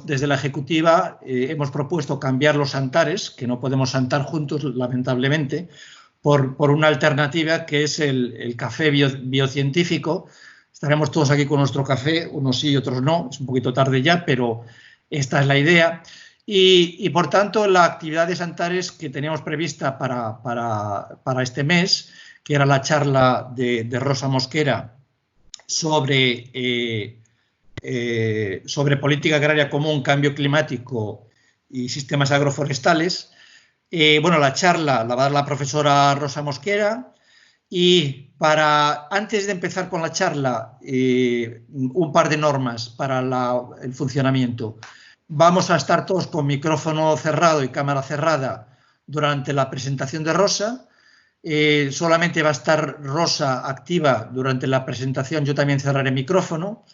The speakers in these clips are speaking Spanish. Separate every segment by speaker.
Speaker 1: desde la Ejecutiva hemos propuesto cambiar los Antares, que no podemos santar juntos, lamentablemente, por una alternativa que es el café biocientífico. Estaremos todos aquí con nuestro café, unos sí y otros no, es un poquito tarde ya, pero esta es la idea. Y por tanto, la actividad de Antares que teníamos prevista para este mes, que era la charla de Rosa Mosquera sobre política agraria común, cambio climático y sistemas agroforestales. Bueno, la charla la va a dar la profesora Rosa Mosquera. Y antes de empezar con la charla, un par de normas para el funcionamiento. Vamos a estar todos con micrófono cerrado y cámara cerrada durante la presentación de Rosa. Solamente va a estar Rosa activa durante la presentación, yo también cerraré micrófono.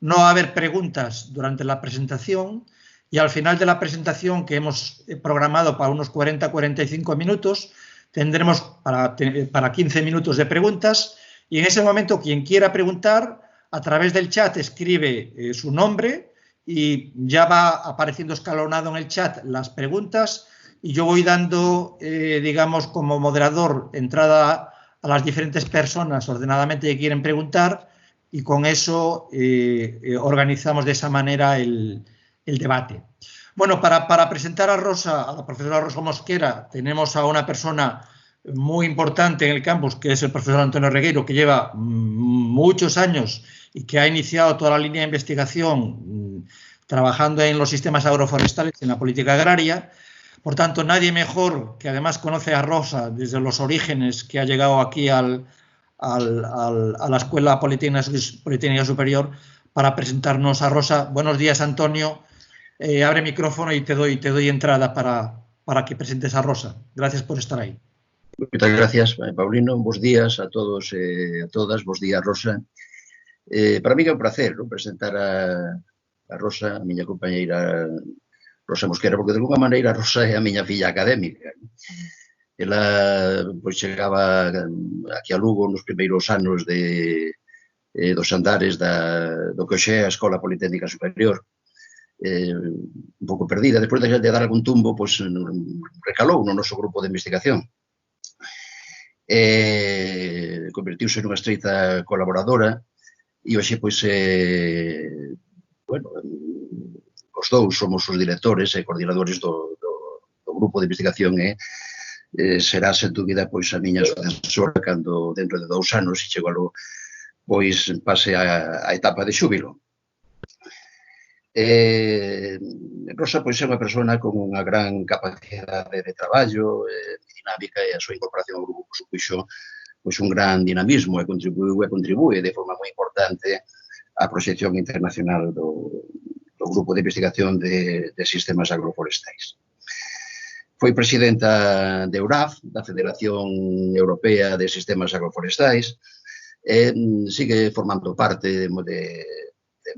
Speaker 1: No va a haber preguntas durante la presentación y al final de la presentación, que hemos programado para unos 40-45 minutos, tendremos para 15 minutos de preguntas y en ese momento quien quiera preguntar a través del chat escribe su nombre y ya va apareciendo escalonado en el chat las preguntas y yo voy dando, digamos, como moderador entrada a las diferentes personas ordenadamente que quieren preguntar y con eso organizamos de esa manera el debate. Bueno, para presentar a la profesora Rosa Mosquera, tenemos a una persona muy importante en el campus, que es el profesor Antonio Regueiro, que lleva muchos años y que ha iniciado toda la línea de investigación trabajando en los sistemas agroforestales, en la política agraria. Por tanto, nadie mejor, que además conoce a Rosa desde los orígenes, que ha llegado aquí a la Escuela Politécnica Superior, para presentarnos a Rosa. Buenos días, Antonio. Abre micrófono y te doy entrada para que presentes a Rosa. Gracias por estar ahí.
Speaker 2: Muchas gracias, Paulino. Bos días a todos e a todas. Bos días, Rosa. Para mí é un placer, ¿no?, presentar a Rosa, a miña compañeira Rosa Mosquera, porque de alguma maneira Rosa é a miña filla académica. Ela pois chegaba aquí a Lugo nos primeiros anos dos Antares do que hoxe é a Escola Politécnica Superior, un pouco perdida. Despois de dar algún tumbo, pois recalou no noso grupo de investigación. Convertiuse nunha estreita colaboradora e hoxe, pois, bueno, os dous somos os directores e coordinadores do grupo de investigación e será, sen dúbida, pois a miña sucesora cando dentro de 2 anos, se chego algo, pois pase a etapa de xúbilo. Rosa, pois, é unha persona con unha gran capacidade de traballo, dinámica, e a súa incorporación ao grupo supuxo pois un gran dinamismo e contribúe de forma moi importante á proxección internacional do grupo de investigación de sistemas agroforestais. Foi presidenta de EURAF, da Federación Europea de Sistemas Agroforestais, e sigue formando parte de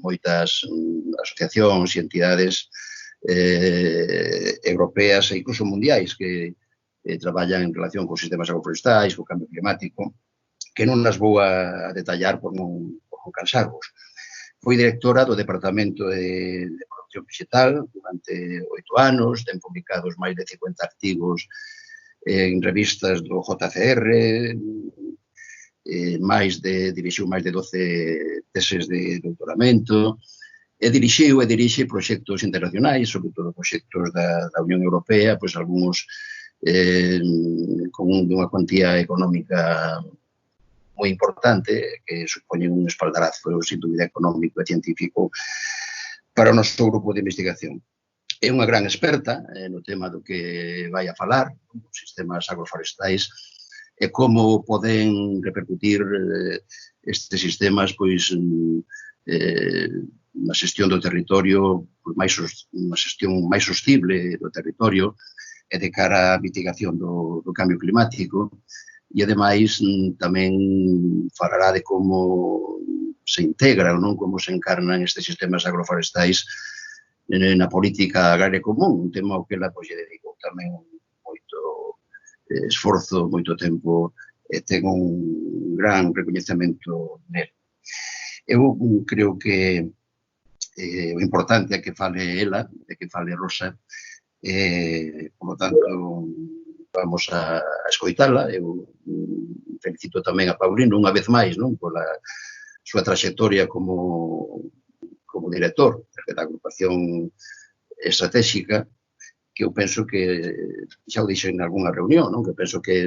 Speaker 2: moitas asociacións e entidades europeas e incluso mundiais que traballan en relación con sistemas agroforestais, co cambio climático, que non as vou a detallar por non cansarvos. Foi directora do Departamento de Producción Vegetal durante 8 anos, ten publicados máis de 50 artigos en revistas do JCR, dirixiu máis de 12 teses de doutoramento, e dirixe proxectos internacionais, sobre todo proxectos da Unión Europea, pois algúns con unha cuantía económica moi importante, que supoñen un espaldarazo, sin dúbida, económico e científico para o noso grupo de investigación. É unha gran experta no tema do que vai a falar, os sistemas agroforestais, e como poden repercutir estes sistemas pois na xestión do territorio, unha xestión máis sostible do territorio e de cara á mitigación do cambio climático. E, ademais, tamén falará de como se integran, como se encarnan estes sistemas agroforestais na política agraria común, un tema ao que ela lle dedicou tamén moito esforzo, moito tempo, e ten un gran recoñecemento nel. Eu creo que o importante é que fale ela, é que fale Rosa, por lo tanto, vamos a escoitala. Eu felicito tamén a Paulino unha vez máis, non, pola súa trayectoria como director da agrupación estratégica, que eu penso que, xa o dixo en algunha reunión, non, que penso que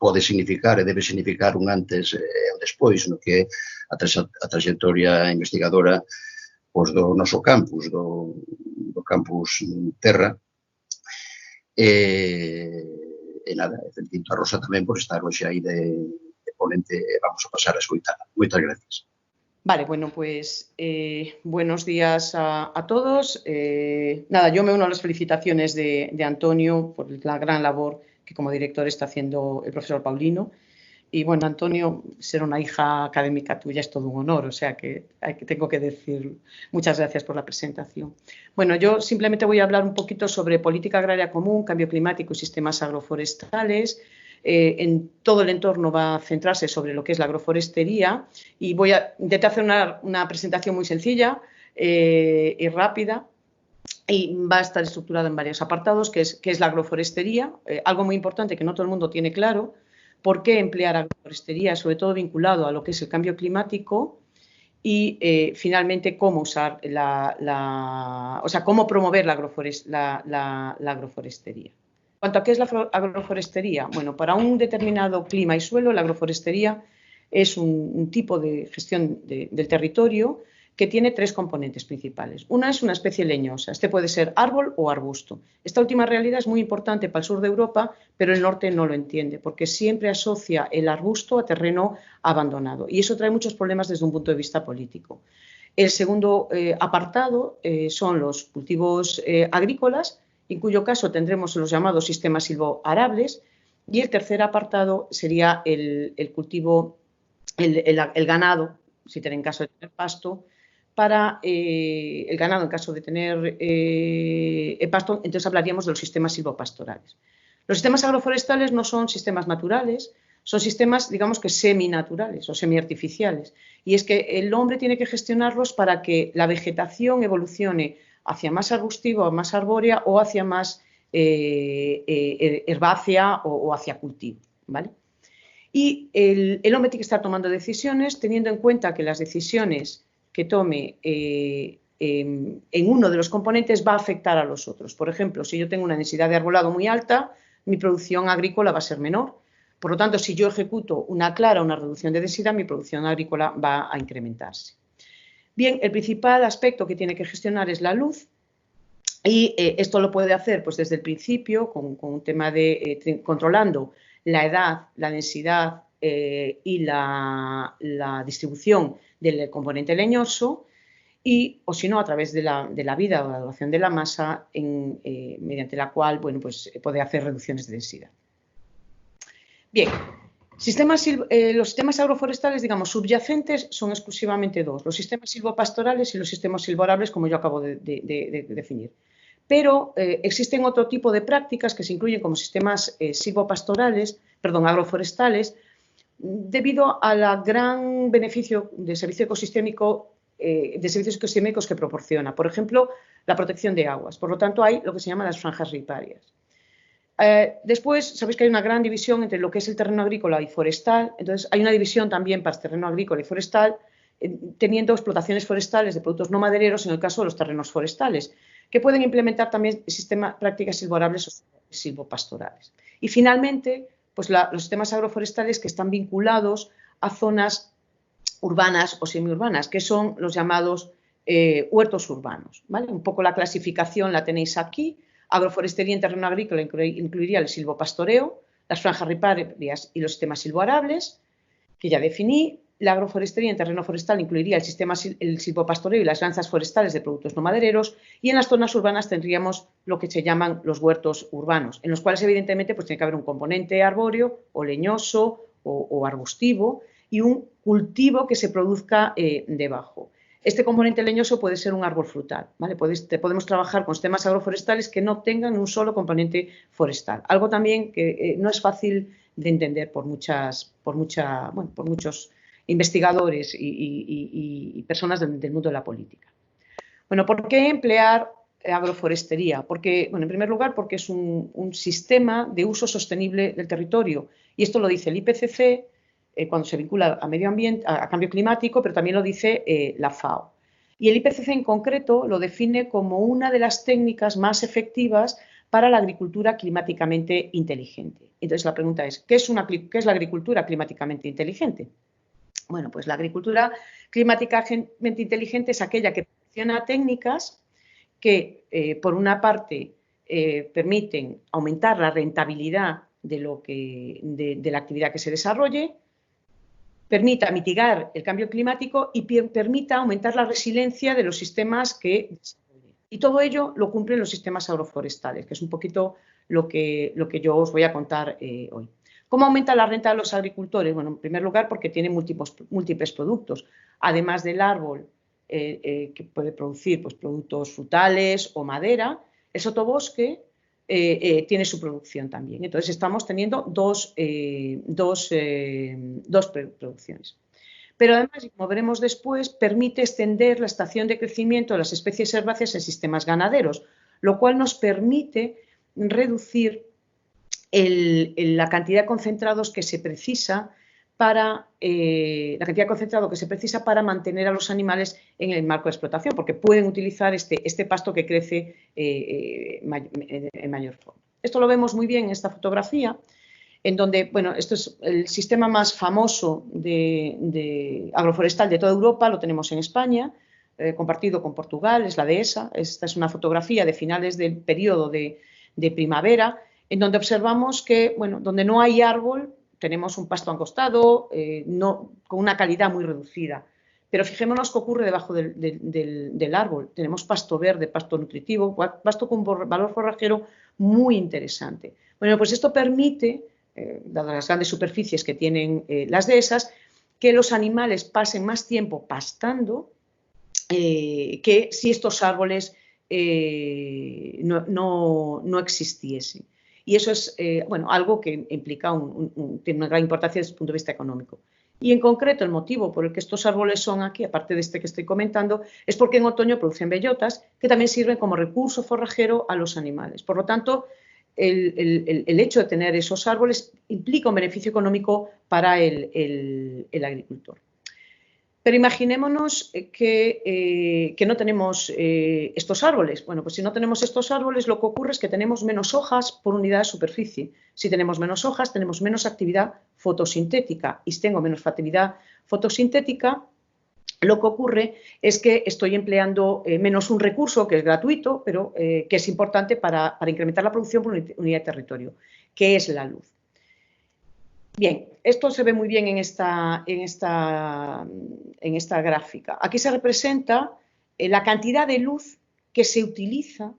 Speaker 2: pode significar e debe significar un antes e un despois no que é a trayectoria investigadora do noso campus, do campus Terra. E nada, felicito a Rosa tamén por estar hoxe aí de ponente. Vamos a pasar a escoitala. Moitas gracias.
Speaker 3: Vale, bueno, pues buenos días a todos. Nada, yo me uno a las felicitaciones de Antonio por la gran labor que como director está haciendo el profesor Paulino. Y bueno, Antonio, ser una hija académica tuya es todo un honor, o sea que tengo que decir muchas gracias por la presentación. Bueno, yo simplemente voy a hablar un poquito sobre política agraria común, cambio climático y sistemas agroforestales. En todo el entorno va a centrarse sobre lo que es la agroforestería y voy a intentar hacer una presentación muy sencilla y rápida. Y va a estar estructurada en varios apartados, que es la agroforestería, algo muy importante que no todo el mundo tiene claro. ¿Por qué emplear agroforestería? Sobre todo vinculado a lo que es el cambio climático y finalmente cómo usar cómo promover la agroforestería. En cuanto a qué es la agroforestería, bueno, para un determinado clima y suelo, la agroforestería es un tipo de gestión del territorio que tiene tres componentes principales. Una es una especie leñosa, este puede ser árbol o arbusto. Esta última realidad es muy importante para el sur de Europa, pero el norte no lo entiende, porque siempre asocia el arbusto a terreno abandonado y eso trae muchos problemas desde un punto de vista político. El segundo apartado son los cultivos agrícolas, en cuyo caso tendremos los llamados sistemas silvoarables, y el tercer apartado sería el cultivo, el ganado, si tienen caso de tener pasto, para el ganado en caso de tener pasto, entonces hablaríamos de los sistemas silvopastorales. Los sistemas agroforestales no son sistemas naturales, son sistemas, digamos que seminaturales o semiartificiales. Y es que el hombre tiene que gestionarlos para que la vegetación evolucione hacia más arbustiva, más arbórea o hacia más herbácea o hacia cultivo, ¿vale? Y el hombre tiene que estar tomando decisiones teniendo en cuenta que las decisiones que tome en uno de los componentes va a afectar a los otros. Por ejemplo, si yo tengo una densidad de arbolado muy alta, mi producción agrícola va a ser menor. Por lo tanto, si yo ejecuto una reducción de densidad, mi producción agrícola va a incrementarse. Bien, el principal aspecto que tiene que gestionar es la luz y esto lo puede hacer pues, desde el principio con un tema de controlando la edad, la densidad y la distribución del componente leñoso o si no a través de la vida o la duración de la masa mediante la cual bueno, pues, puede hacer reducciones de densidad. Bien, los sistemas agroforestales, digamos, subyacentes son exclusivamente dos, los sistemas silvopastorales y los sistemas silvoarables, como yo acabo de definir. Pero existen otro tipo de prácticas que se incluyen como sistemas agroforestales, debido al gran beneficio de servicios ecosistémicos que proporciona. Por ejemplo, la protección de aguas. Por lo tanto, hay lo que se llaman las franjas riparias. Después, sabéis que hay una gran división entre lo que es el terreno agrícola y forestal. Entonces, hay una división también para el terreno agrícola y forestal, teniendo explotaciones forestales de productos no madereros en el caso de los terrenos forestales, que pueden implementar también prácticas silvoarables o silvopastorales. Y finalmente, pues los sistemas agroforestales que están vinculados a zonas urbanas o semiurbanas, que son los llamados huertos urbanos, ¿vale? Un poco la clasificación la tenéis aquí. Agroforestería en terreno agrícola incluiría el silvopastoreo, las franjas riparias y los sistemas silvoarables, que ya definí. La agroforestería en terreno forestal incluiría el silvopastoreo y las granjas forestales de productos no madereros, y en las zonas urbanas tendríamos lo que se llaman los huertos urbanos, en los cuales evidentemente pues, tiene que haber un componente arbóreo o leñoso o arbustivo y un cultivo que se produzca debajo. Este componente leñoso puede ser un árbol frutal, ¿vale? Podemos trabajar con sistemas agroforestales que no tengan un solo componente forestal, algo también que no es fácil de entender por muchos investigadores y personas del mundo de la política. Bueno, ¿por qué emplear agroforestería? Porque, bueno, en primer lugar, porque es un sistema de uso sostenible del territorio. Y esto lo dice el IPCC cuando se vincula a medio ambiente, a cambio climático, pero también lo dice la FAO. Y el IPCC en concreto lo define como una de las técnicas más efectivas para la agricultura climáticamente inteligente. Entonces la pregunta es, ¿qué es la agricultura climáticamente inteligente? Bueno, pues la agricultura climáticamente inteligente es aquella que proporciona técnicas que, por una parte, permiten aumentar la rentabilidad de la actividad que se desarrolle, permita mitigar el cambio climático y permita aumentar la resiliencia de los sistemas que desarrolle. Y todo ello lo cumplen los sistemas agroforestales, que es un poquito lo que yo os voy a contar hoy. ¿Cómo aumenta la renta de los agricultores? Bueno, en primer lugar, porque tiene múltiples productos. Además del árbol, que puede producir pues, productos frutales o madera, el sotobosque tiene su producción también. Entonces, estamos teniendo dos producciones. Pero además, y como veremos después, permite extender la estación de crecimiento de las especies herbáceas en sistemas ganaderos, lo cual nos permite reducir la cantidad de concentrados que se precisa para mantener a los animales en el marco de explotación, porque pueden utilizar este pasto que crece en mayor forma. Esto lo vemos muy bien en esta fotografía, en donde, bueno, esto es el sistema más famoso de agroforestal de toda Europa, lo tenemos en España, compartido con Portugal, es la dehesa. Esta es una fotografía de finales del periodo de primavera, en donde observamos que, bueno, donde no hay árbol, tenemos un pasto angostado, con una calidad muy reducida. Pero fijémonos qué ocurre debajo del árbol. Tenemos pasto verde, pasto nutritivo, pasto con valor forrajero muy interesante. Bueno, pues esto permite, dadas las grandes superficies que tienen las dehesas, que los animales pasen más tiempo pastando que si estos árboles no existiesen. Y eso es bueno, algo que implica tiene una gran importancia desde el punto de vista económico. Y en concreto el motivo por el que estos árboles son aquí, aparte de este que estoy comentando, es porque en otoño producen bellotas que también sirven como recurso forrajero a los animales. Por lo tanto, el hecho de tener esos árboles implica un beneficio económico para el agricultor. Pero imaginémonos que no tenemos estos árboles. Bueno, pues si no tenemos estos árboles, lo que ocurre es que tenemos menos hojas por unidad de superficie. Si tenemos menos hojas, tenemos menos actividad fotosintética. Y si tengo menos actividad fotosintética, lo que ocurre es que estoy empleando menos un recurso que es gratuito, pero que es importante para incrementar la producción por unidad de territorio, que es la luz. Bien, esto se ve muy bien en esta gráfica. Aquí se representa la cantidad de luz que se utiliza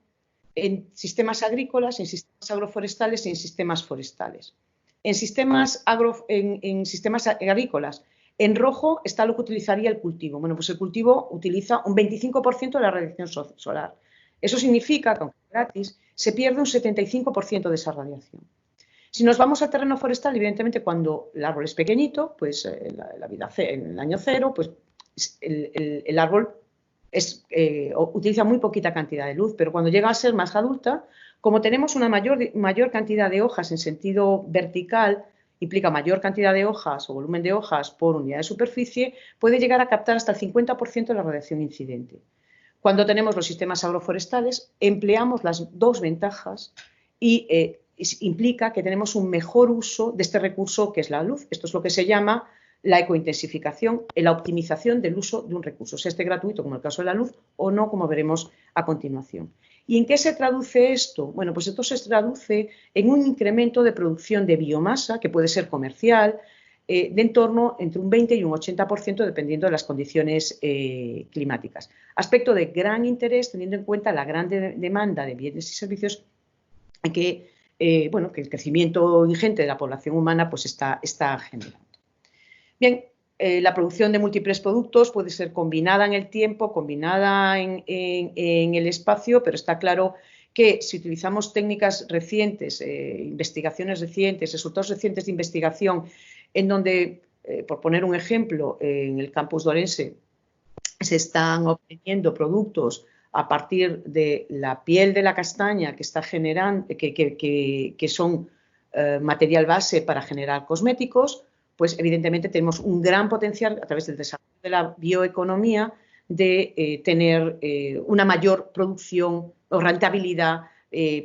Speaker 3: en sistemas agrícolas, en sistemas agroforestales y en sistemas forestales. En sistemas agrícolas, en rojo está lo que utilizaría el cultivo. Bueno, pues el cultivo utiliza un 25% de la radiación solar. Eso significa que, aunque es gratis, se pierde un 75% de esa radiación. Si nos vamos al terreno forestal, evidentemente cuando el árbol es pequeñito, pues en el año cero, pues el árbol utiliza muy poquita cantidad de luz, pero cuando llega a ser más adulta, como tenemos una mayor cantidad de hojas en sentido vertical, implica mayor cantidad de hojas o volumen de hojas por unidad de superficie, puede llegar a captar hasta el 50% de la radiación incidente. Cuando tenemos los sistemas agroforestales, empleamos las dos ventajas y implica que tenemos un mejor uso de este recurso que es la luz. Esto es lo que se llama la ecointensificación, la optimización del uso de un recurso, sea este gratuito, como el caso de la luz, o no, como veremos a continuación. ¿Y en qué se traduce esto? Bueno, pues esto se traduce en un incremento de producción de biomasa, que puede ser comercial, de en torno entre un 20 y un 80%, dependiendo de las condiciones climáticas. Aspecto de gran interés, teniendo en cuenta la gran demanda de bienes y servicios que el crecimiento ingente de la población humana pues está generando. Bien, la producción de múltiples productos puede ser combinada en el tiempo, combinada en el espacio, pero está claro que si utilizamos técnicas recientes, investigaciones recientes, resultados recientes de investigación, en donde, por poner un ejemplo, en el campus de Orense se están obteniendo productos a partir de la piel de la castaña que está generando, que son material base para generar cosméticos, pues evidentemente tenemos un gran potencial a través del desarrollo de la bioeconomía de tener una mayor producción o rentabilidad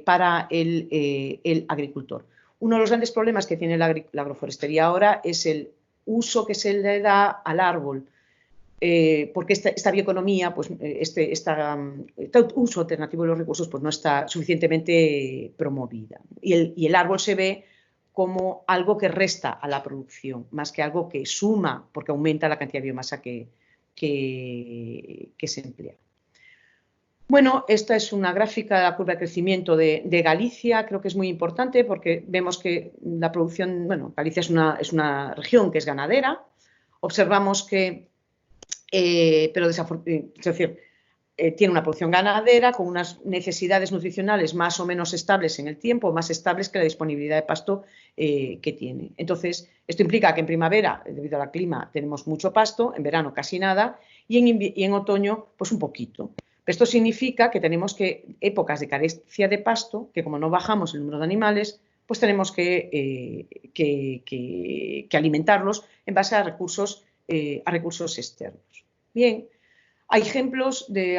Speaker 3: para el agricultor. Uno de los grandes problemas que tiene la agroforestería ahora es el uso que se le da al árbol, porque esta bioeconomía, pues, este uso alternativo de los recursos, pues no está suficientemente promovida. Y el árbol se ve como algo que resta a la producción, más que algo que suma, porque aumenta la cantidad de biomasa que se emplea. Bueno, esta es una gráfica de la curva de crecimiento de Galicia. Creo que es muy importante porque vemos que la producción, bueno, Galicia es una región que es ganadera. Observamos que, pero es decir, tiene una producción ganadera con unas necesidades nutricionales más o menos estables en el tiempo, más estables que la disponibilidad de pasto que tiene. Entonces, esto implica que en primavera, debido al clima, tenemos mucho pasto, en verano casi nada y en otoño pues un poquito. Esto significa que tenemos épocas de carencia de pasto, que como no bajamos el número de animales, pues tenemos que alimentarlos en base a recursos externos. Bien, hay ejemplos de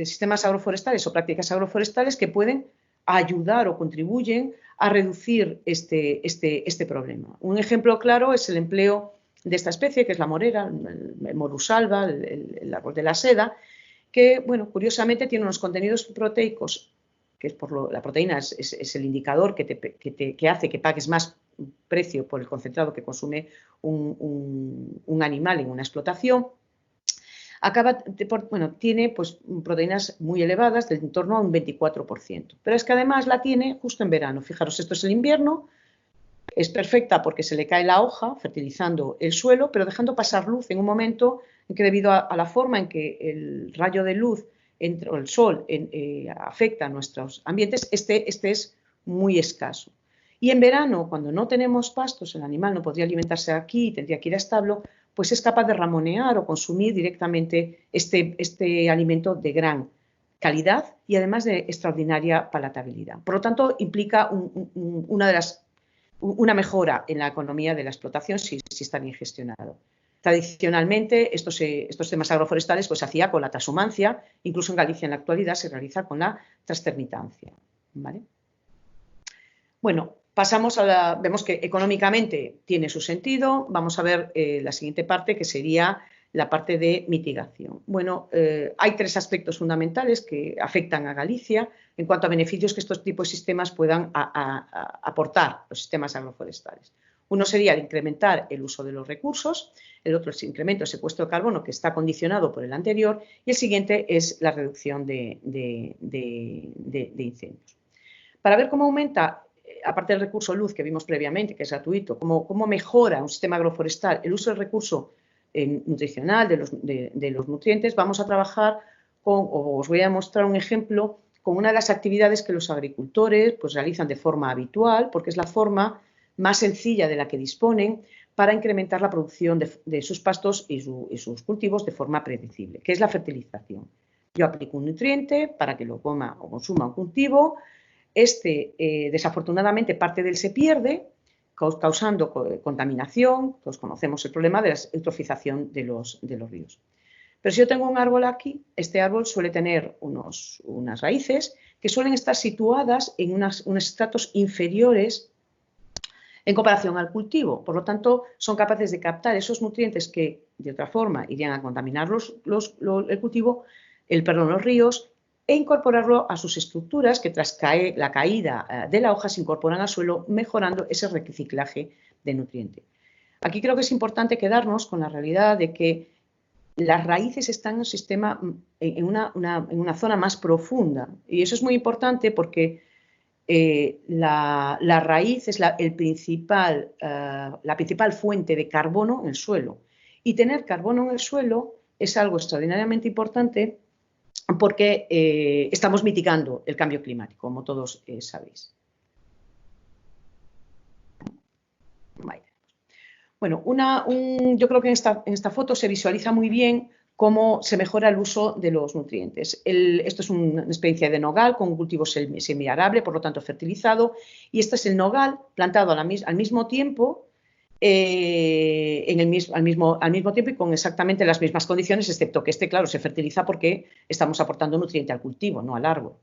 Speaker 3: sistemas agroforestales o prácticas agroforestales que pueden ayudar o contribuyen a reducir este problema. Un ejemplo claro es el empleo de esta especie, que es la morera, el Morus alba, el árbol de la seda, que, bueno, curiosamente tiene unos contenidos proteicos, que es la proteína es el indicador que hace que pagues más precio por el concentrado que consume un animal en una explotación. Tiene pues, proteínas muy elevadas, del entorno a un 24%. Pero es que además la tiene justo en verano. Fijaros, esto es el invierno, es perfecta porque se le cae la hoja, fertilizando el suelo, pero dejando pasar luz en un momento en que, debido a la forma en que el rayo de luz o el sol afecta a nuestros ambientes, este es muy escaso. Y en verano, cuando no tenemos pastos, el animal no podría alimentarse aquí, tendría que ir a establo, pues es capaz de ramonear o consumir directamente este alimento de gran calidad y además de extraordinaria palatabilidad. Por lo tanto, implica una mejora en la economía de la explotación si está bien gestionado. Tradicionalmente, estos temas agroforestales pues, se hacía con la trashumancia, incluso en Galicia en la actualidad se realiza con la transtermitancia, ¿vale? Bueno, vemos que económicamente tiene su sentido. Vamos a ver la siguiente parte, que sería la parte de mitigación. Bueno, hay tres aspectos fundamentales que afectan a Galicia en cuanto a beneficios que estos tipos de sistemas puedan aportar, los sistemas agroforestales. Uno sería el incrementar el uso de los recursos, el otro es el incremento del secuestro de carbono, que está condicionado por el anterior, y el siguiente es la reducción de incendios. Para ver cómo aumenta, aparte del recurso luz que vimos previamente, que es gratuito, cómo mejora un sistema agroforestal el uso del recurso nutricional de los nutrientes, vamos a trabajar os voy a mostrar un ejemplo con una de las actividades que los agricultores pues, realizan de forma habitual, porque es la forma más sencilla de la que disponen para incrementar la producción de sus pastos y sus cultivos de forma predecible, que es la fertilización. Yo aplico un nutriente para que lo coma o consuma un cultivo. Desafortunadamente, parte de él se pierde, causando contaminación. Todos conocemos el problema de la eutrofización de los ríos. Pero si yo tengo un árbol aquí, este árbol suele tener unas raíces que suelen estar situadas en unos estratos inferiores en comparación al cultivo. Por lo tanto, son capaces de captar esos nutrientes que, de otra forma, irían a contaminar los ríos, e incorporarlo a sus estructuras que, tras la caída de la hoja, se incorporan al suelo, mejorando ese reciclaje de nutrientes. Aquí creo que es importante quedarnos con la realidad de que las raíces están en un sistema, en una zona más profunda, y eso es muy importante porque la raíz es la principal fuente de carbono en el suelo, y tener carbono en el suelo es algo extraordinariamente importante porque estamos mitigando el cambio climático, como todos sabéis. Bueno, yo creo que en esta foto se visualiza muy bien cómo se mejora el uso de los nutrientes. Esto es una especie de nogal con un cultivo semiarable, por lo tanto fertilizado, y este es el nogal plantado al mismo tiempo, al mismo tiempo y con exactamente las mismas condiciones, excepto que este, claro, se fertiliza porque estamos aportando nutriente al cultivo, no al árbol.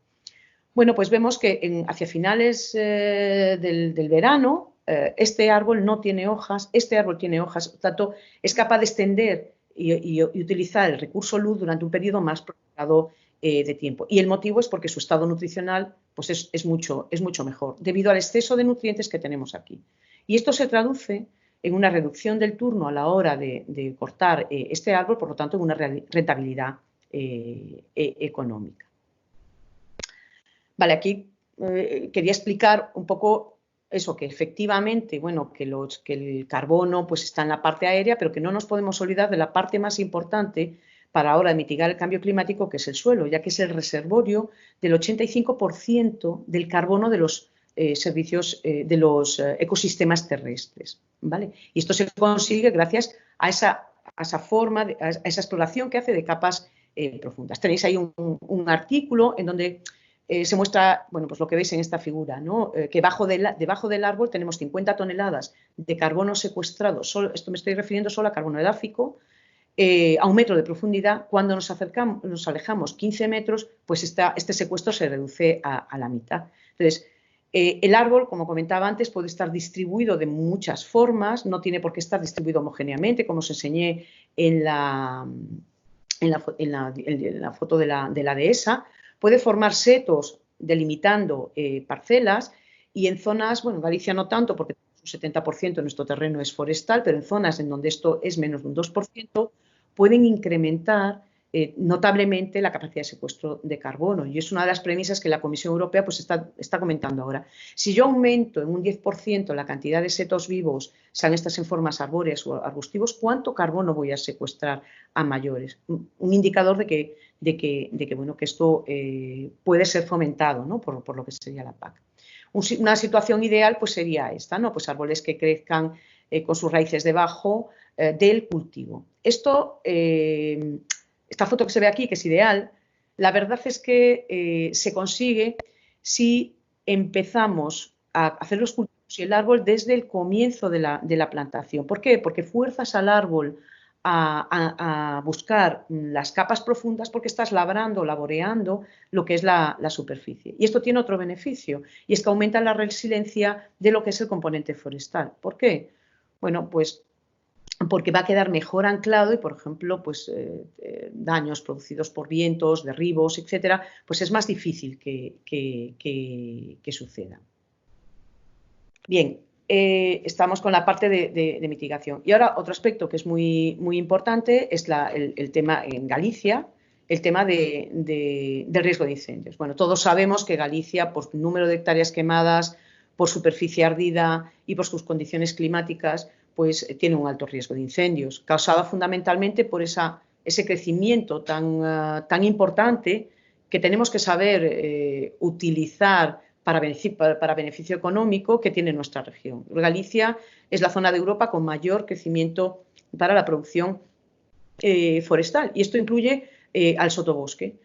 Speaker 3: Bueno, pues vemos que hacia finales del verano este árbol no tiene hojas, este árbol tiene hojas, por tanto es capaz de extender y utilizar el recurso luz durante un periodo más prolongado de tiempo. Y el motivo es porque su estado nutricional pues es mucho mejor, debido al exceso de nutrientes que tenemos aquí. Y esto se traduce en una reducción del turno a la hora de cortar este árbol, por lo tanto en una rentabilidad económica. Vale, aquí quería explicar un poco eso, que efectivamente, bueno, que el carbono pues está en la parte aérea, pero que no nos podemos olvidar de la parte más importante para ahora mitigar el cambio climático, que es el suelo, ya que es el reservorio del 85% del carbono de los servicios, de los ecosistemas terrestres, ¿vale? Y esto se consigue gracias a esa forma, a esa exploración que hace de capas profundas. Tenéis ahí un artículo en donde se muestra, bueno, pues lo que veis en esta figura, ¿no? Que debajo del árbol tenemos 50 toneladas de carbono secuestrado, esto me estoy refiriendo solo a carbono edáfico, a 1 metro de profundidad. Cuando nos alejamos 15 metros, pues este secuestro se reduce a la mitad. Entonces, el árbol, como comentaba antes, puede estar distribuido de muchas formas, no tiene por qué estar distribuido homogéneamente, como os enseñé en la foto de la dehesa. Puede formar setos delimitando parcelas y en zonas, bueno, en Galicia no tanto porque un 70% de nuestro terreno es forestal, pero en zonas en donde esto es menos de un 2%, pueden incrementar notablemente la capacidad de secuestro de carbono. Y es una de las premisas que la Comisión Europea pues, está comentando ahora. Si yo aumento en un 10% la cantidad de setos vivos, sean estas en formas arbóreas o arbustivos, ¿cuánto carbono voy a secuestrar a mayores? Un indicador de que bueno, que esto puede ser fomentado, ¿no? por lo que sería la PAC. Una situación ideal pues, sería esta, ¿no? Pues árboles que crezcan con sus raíces debajo del cultivo. Esta foto que se ve aquí, que es ideal, la verdad es que se consigue si empezamos a hacer los cultivos y el árbol desde el comienzo de la plantación. ¿Por qué? Porque fuerzas al árbol a buscar las capas profundas porque estás laboreando lo que es la superficie. Y esto tiene otro beneficio, y es que aumenta la resiliencia de lo que es el componente forestal. ¿Por qué? Bueno, pues porque va a quedar mejor anclado y, por ejemplo, pues, daños producidos por vientos, derribos, etcétera, pues es más difícil que suceda. Bien, estamos con la parte de mitigación. Y ahora otro aspecto que es muy, muy importante es el tema en Galicia, el tema del riesgo de incendios. Bueno, todos sabemos que Galicia, por número de hectáreas quemadas, por superficie ardida y por sus condiciones climáticas, pues tiene un alto riesgo de incendios, causado fundamentalmente por ese crecimiento tan importante que tenemos que saber utilizar para beneficio económico que tiene nuestra región. Galicia es la zona de Europa con mayor crecimiento para la producción forestal, y esto incluye al sotobosque.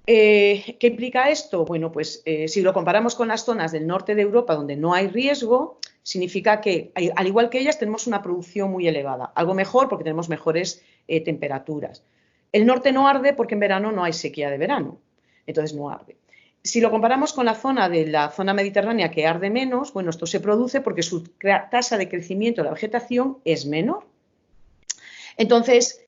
Speaker 3: ¿Qué implica esto? Bueno, pues si lo comparamos con las zonas del norte de Europa donde no hay riesgo, significa que, al igual que ellas, tenemos una producción muy elevada. Algo mejor porque tenemos mejores temperaturas. El norte no arde porque en verano no hay sequía de verano, entonces no arde. Si lo comparamos con la zona mediterránea que arde menos, bueno, esto se produce porque su tasa de crecimiento de la vegetación es menor. Entonces,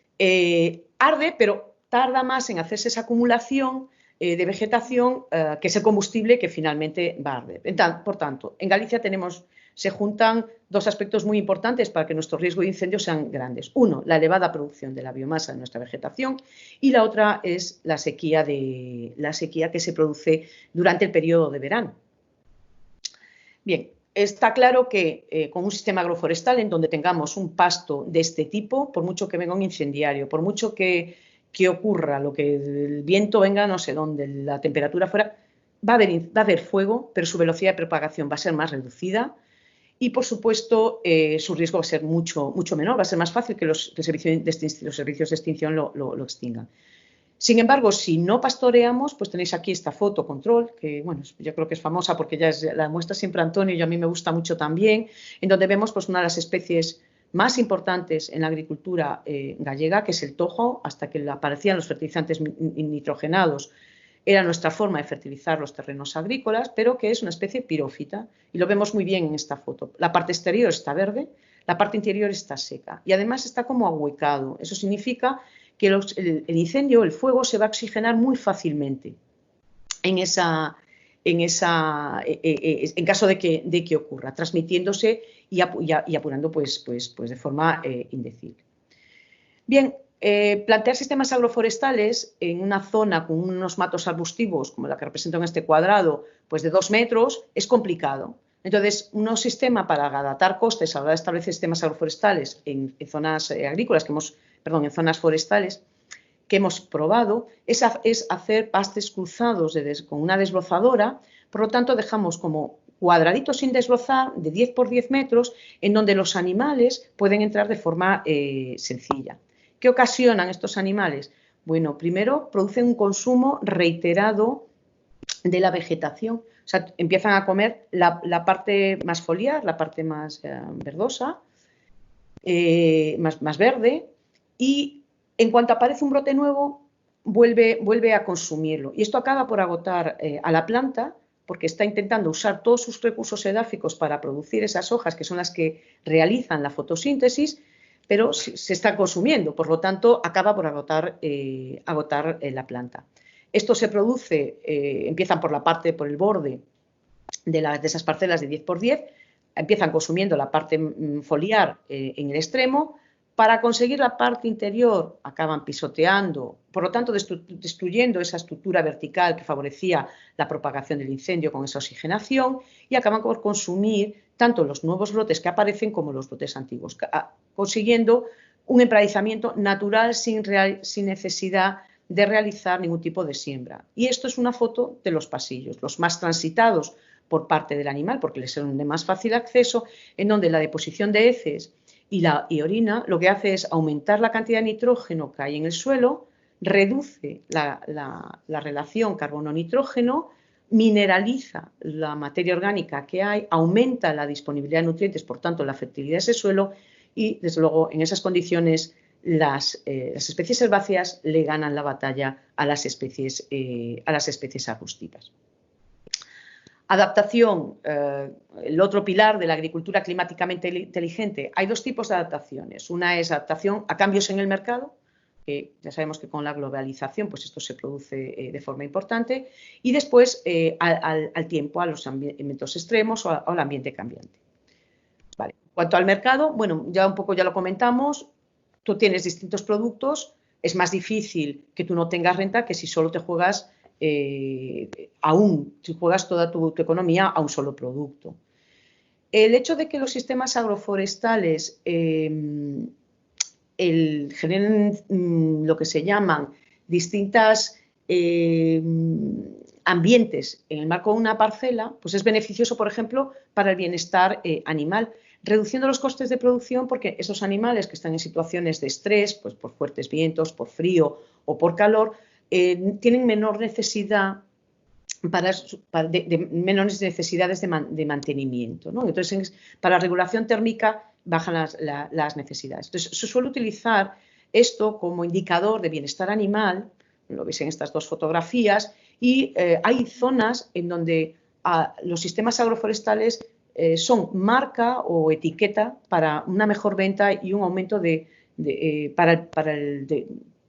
Speaker 3: arde, pero tarda más en hacerse esa acumulación de vegetación que es el combustible que finalmente va a arder. Por tanto, en Galicia se juntan dos aspectos muy importantes para que nuestro riesgo de incendios sean grandes. Uno, la elevada producción de la biomasa de nuestra vegetación, y la otra es la sequía que se produce durante el periodo de verano. Bien, está claro que con un sistema agroforestal en donde tengamos un pasto de este tipo, por mucho que venga un incendiario, por mucho que ocurra, lo que el viento venga no sé dónde, la temperatura fuera, va a haber fuego, pero su velocidad de propagación va a ser más reducida y, por supuesto, su riesgo va a ser mucho menor, va a ser más fácil que los servicios de extinción lo extingan. Sin embargo, si no pastoreamos, pues tenéis aquí esta foto control, que bueno, yo creo que es famosa porque ya la muestra siempre Antonio y a mí me gusta mucho también, en donde vemos pues una de las especies más importantes en la agricultura gallega, que es el tojo. Hasta que aparecían los fertilizantes nitrogenados, era nuestra forma de fertilizar los terrenos agrícolas, pero que es una especie pirófita, y lo vemos muy bien en esta foto. La parte exterior está verde, la parte interior está seca, y además está como ahuecado. Eso significa que el incendio, el fuego, se va a oxigenar muy fácilmente en caso de que ocurra, transmitiéndose y apurando pues de forma indecible. Bien, plantear sistemas agroforestales en una zona con unos matos arbustivos, como la que represento en este cuadrado, pues de 2 metros, es complicado. Entonces, un sistema para adaptar costes a la hora de establecer sistemas agroforestales en zonas agrícolas en zonas forestales que hemos probado es hacer pastes cruzados con una desbrozadora. Por lo tanto, dejamos como cuadraditos sin desbrozar de 10 por 10 metros en donde los animales pueden entrar de forma sencilla. ¿Qué ocasionan estos animales? Bueno, primero producen un consumo reiterado de la vegetación. O sea, empiezan a comer la parte más foliar, la parte más verdosa, más verde, y en cuanto aparece un brote nuevo, vuelve a consumirlo. Y esto acaba por agotar a la planta, porque está intentando usar todos sus recursos edáficos para producir esas hojas, que son las que realizan la fotosíntesis, pero se está consumiendo. Por lo tanto, acaba por agotar la planta. Esto se produce, empiezan por el borde de esas parcelas de 10 por 10, empiezan consumiendo la parte foliar en el extremo. Para conseguir la parte interior acaban pisoteando, por lo tanto destruyendo esa estructura vertical que favorecía la propagación del incendio con esa oxigenación, y acaban por consumir tanto los nuevos brotes que aparecen como los brotes antiguos, consiguiendo un empadizamiento natural sin necesidad de realizar ningún tipo de siembra. Y esto es una foto de los pasillos, los más transitados por parte del animal, porque les son de más fácil acceso, en donde la deposición de heces y orina lo que hace es aumentar la cantidad de nitrógeno que hay en el suelo, reduce la relación carbono-nitrógeno, mineraliza la materia orgánica que hay, aumenta la disponibilidad de nutrientes, por tanto la fertilidad de ese suelo, y desde luego en esas condiciones las especies herbáceas le ganan la batalla a las especies arbustivas. Adaptación, el otro pilar de la agricultura climáticamente inteligente. Hay dos tipos de adaptaciones. Una es adaptación a cambios en el mercado, que ya sabemos que con la globalización pues esto se produce de forma importante, y después al tiempo, a los eventos extremos o al ambiente cambiante. Vale. En cuanto al mercado, bueno, ya lo comentamos, tú tienes distintos productos, es más difícil que tú no tengas renta que si solo te juegas si juegas toda tu economía a un solo producto. El hecho de que los sistemas agroforestales generen lo que se llaman distintas ambientes en el marco de una parcela, pues es beneficioso, por ejemplo, para el bienestar animal, reduciendo los costes de producción, porque esos animales que están en situaciones de estrés, pues por fuertes vientos, por frío o por calor, tienen menor necesidad menores necesidades de mantenimiento, ¿no? Entonces, para la regulación térmica bajan las necesidades. Entonces, se suele utilizar esto como indicador de bienestar animal, lo veis en estas dos fotografías, y hay zonas en donde los sistemas agroforestales son marca o etiqueta para una mejor venta y un aumento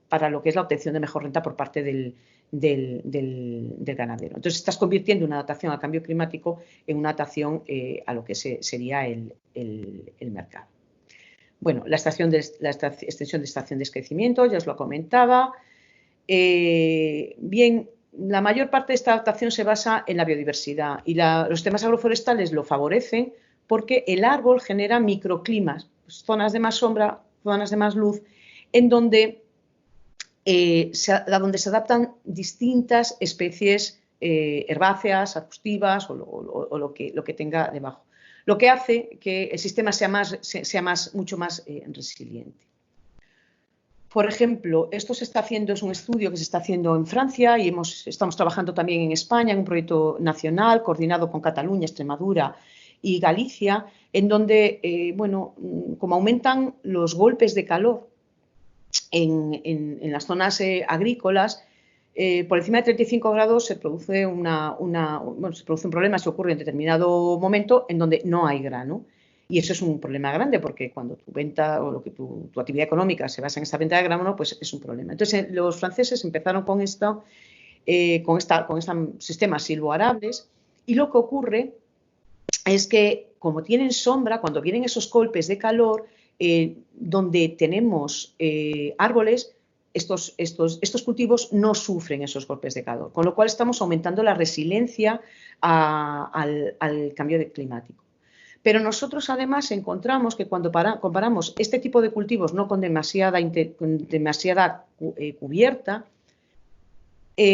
Speaker 3: para lo que es la obtención de mejor renta por parte del ganadero. Entonces, estás convirtiendo una adaptación al cambio climático en una adaptación a lo que sería el mercado. Bueno, la extensión de estación de crecimiento, ya os lo comentaba. Bien, la mayor parte de esta adaptación se basa en la biodiversidad y los sistemas agroforestales lo favorecen porque el árbol genera microclimas, pues, zonas de más sombra, zonas de más luz, en donde se adaptan distintas especies herbáceas, arbustivas o lo que tenga debajo. lo que hace que el sistema sea mucho más resiliente. Por ejemplo, esto se está haciendo, es un estudio que se está haciendo en Francia y estamos trabajando también en España en un proyecto nacional coordinado con Cataluña, Extremadura y Galicia, en donde, bueno, como aumentan los golpes de calor en las zonas agrícolas, por encima de 35 grados se produce se produce un problema, se ocurre en determinado momento en donde no hay grano. Y eso es un problema grande porque cuando tu venta o tu actividad económica se basa en esta venta de grano, pues es un problema. Entonces, los franceses empezaron con estos sistemas silvoarables y lo que ocurre es que, como tienen sombra, cuando vienen esos golpes de calor, donde tenemos árboles, estos cultivos no sufren esos golpes de calor, con lo cual estamos aumentando la resiliencia al cambio climático. Pero nosotros además encontramos que cuando comparamos este tipo de cultivos no con demasiada cubierta,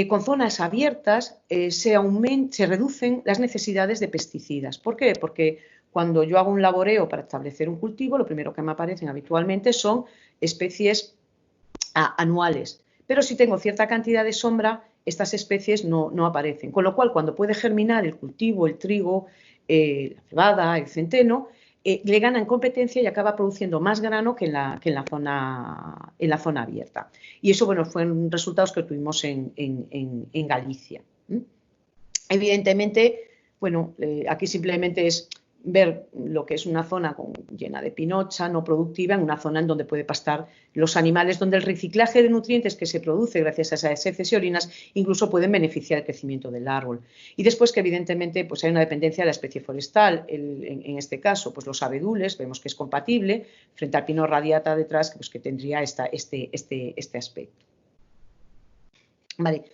Speaker 3: con zonas abiertas se reducen las necesidades de pesticidas. ¿Por qué? Porque cuando yo hago un laboreo para establecer un cultivo, lo primero que me aparecen habitualmente son especies anuales. Pero si tengo cierta cantidad de sombra, estas especies no aparecen. Con lo cual, cuando puede germinar el cultivo, el trigo, la cebada, el centeno, le ganan competencia y acaba produciendo más grano que en la zona abierta. Y eso, bueno, fueron resultados que tuvimos en Galicia. Evidentemente, bueno, aquí simplemente es ver lo que es una zona llena de pinocha, no productiva, en una zona en donde puede pastar los animales, donde el reciclaje de nutrientes que se produce gracias a esas heces y orinas incluso pueden beneficiar el crecimiento del árbol. Y después que evidentemente pues hay una dependencia de la especie forestal, en este caso pues los abedules, vemos que es compatible, frente al pino radiata detrás, pues que tendría este aspecto. Vale.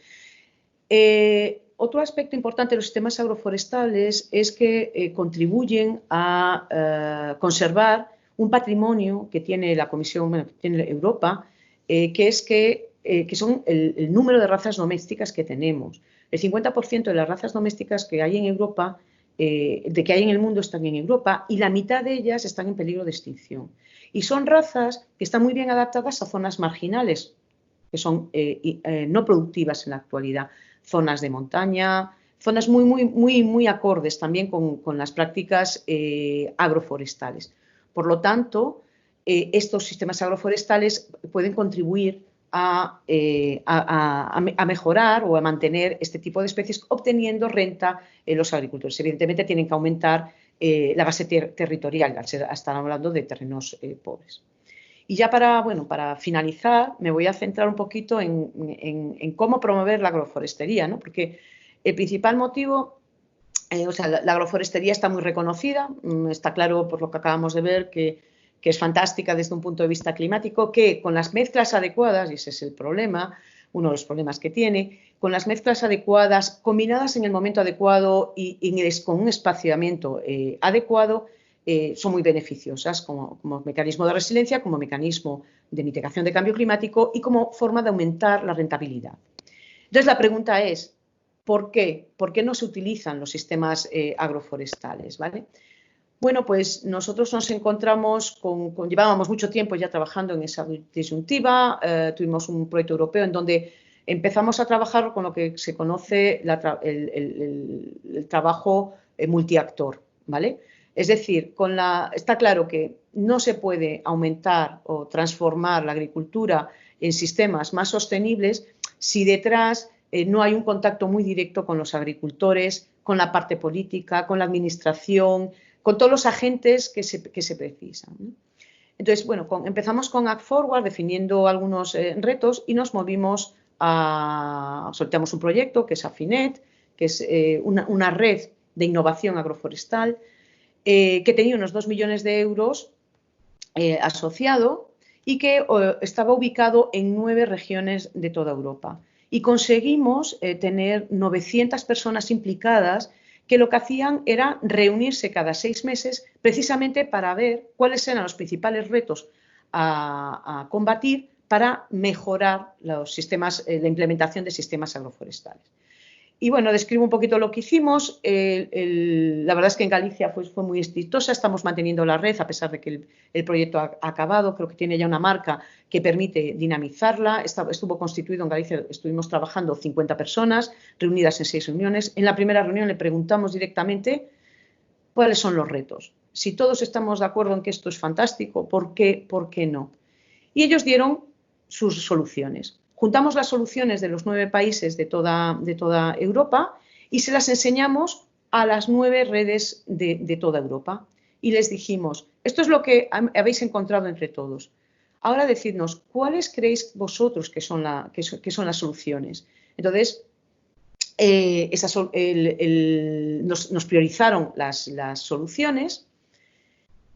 Speaker 3: Otro aspecto importante de los sistemas agroforestales es que contribuyen a conservar un patrimonio que tiene la Comisión, bueno, que tiene Europa, que son el número de razas domésticas que tenemos. El 50% de las razas domésticas que hay en Europa, que hay en el mundo, están en Europa y la mitad de ellas están en peligro de extinción. Y son razas que están muy bien adaptadas a zonas marginales, que son no productivas en la actualidad. Zonas de montaña, zonas muy acordes también con las prácticas agroforestales. Por lo tanto, estos sistemas agroforestales pueden contribuir a mejorar o a mantener este tipo de especies, obteniendo renta los agricultores. Evidentemente, tienen que aumentar la base territorial, al estar hablando de terrenos pobres. Y ya para finalizar, me voy a centrar un poquito en cómo promover la agroforestería, ¿no? Porque el principal motivo, la agroforestería está muy reconocida, está claro por lo que acabamos de ver que es fantástica desde un punto de vista climático, que con las mezclas adecuadas, y ese es el problema, uno de los problemas que tiene, con las mezclas adecuadas, combinadas en el momento adecuado y con un espaciamiento adecuado, son muy beneficiosas como mecanismo de resiliencia, como mecanismo de mitigación de cambio climático y como forma de aumentar la rentabilidad. Entonces, la pregunta es, ¿por qué? ¿Por qué no se utilizan los sistemas agroforestales? ¿Vale? Bueno, pues nosotros nos encontramos llevábamos mucho tiempo ya trabajando en esa disyuntiva, tuvimos un proyecto europeo en donde empezamos a trabajar con lo que se conoce el trabajo multiactor, ¿vale? Es decir, está claro que no se puede aumentar o transformar la agricultura en sistemas más sostenibles si detrás no hay un contacto muy directo con los agricultores, con la parte política, con la administración, con todos los agentes que se precisan, ¿no? Entonces, bueno, empezamos con Act Forward definiendo algunos retos y nos movimos soltamos un proyecto que es Afinet, que es una red de innovación agroforestal que tenía unos 2 millones de euros asociado y que estaba ubicado en 9 regiones de toda Europa. Y conseguimos tener 900 personas implicadas que lo que hacían era reunirse cada 6 meses precisamente para ver cuáles eran los principales retos a combatir para mejorar los sistemas, la implementación de sistemas agroforestales. Y bueno, describo un poquito lo que hicimos. La verdad es que en Galicia fue muy exitosa, estamos manteniendo la red a pesar de que el proyecto ha acabado, creo que tiene ya una marca que permite dinamizarla. Estuvo constituido en Galicia, estuvimos trabajando 50 personas, reunidas en 6 reuniones. En la primera reunión le preguntamos directamente cuáles son los retos. Si todos estamos de acuerdo en que esto es fantástico, ¿por qué no? Y ellos dieron sus soluciones. Juntamos las soluciones de los 9 países de toda Europa y se las enseñamos a las 9 redes de toda Europa. Y les dijimos, esto es lo que habéis encontrado entre todos. Ahora decidnos, ¿cuáles creéis vosotros que son las soluciones? Entonces, nos priorizaron las soluciones.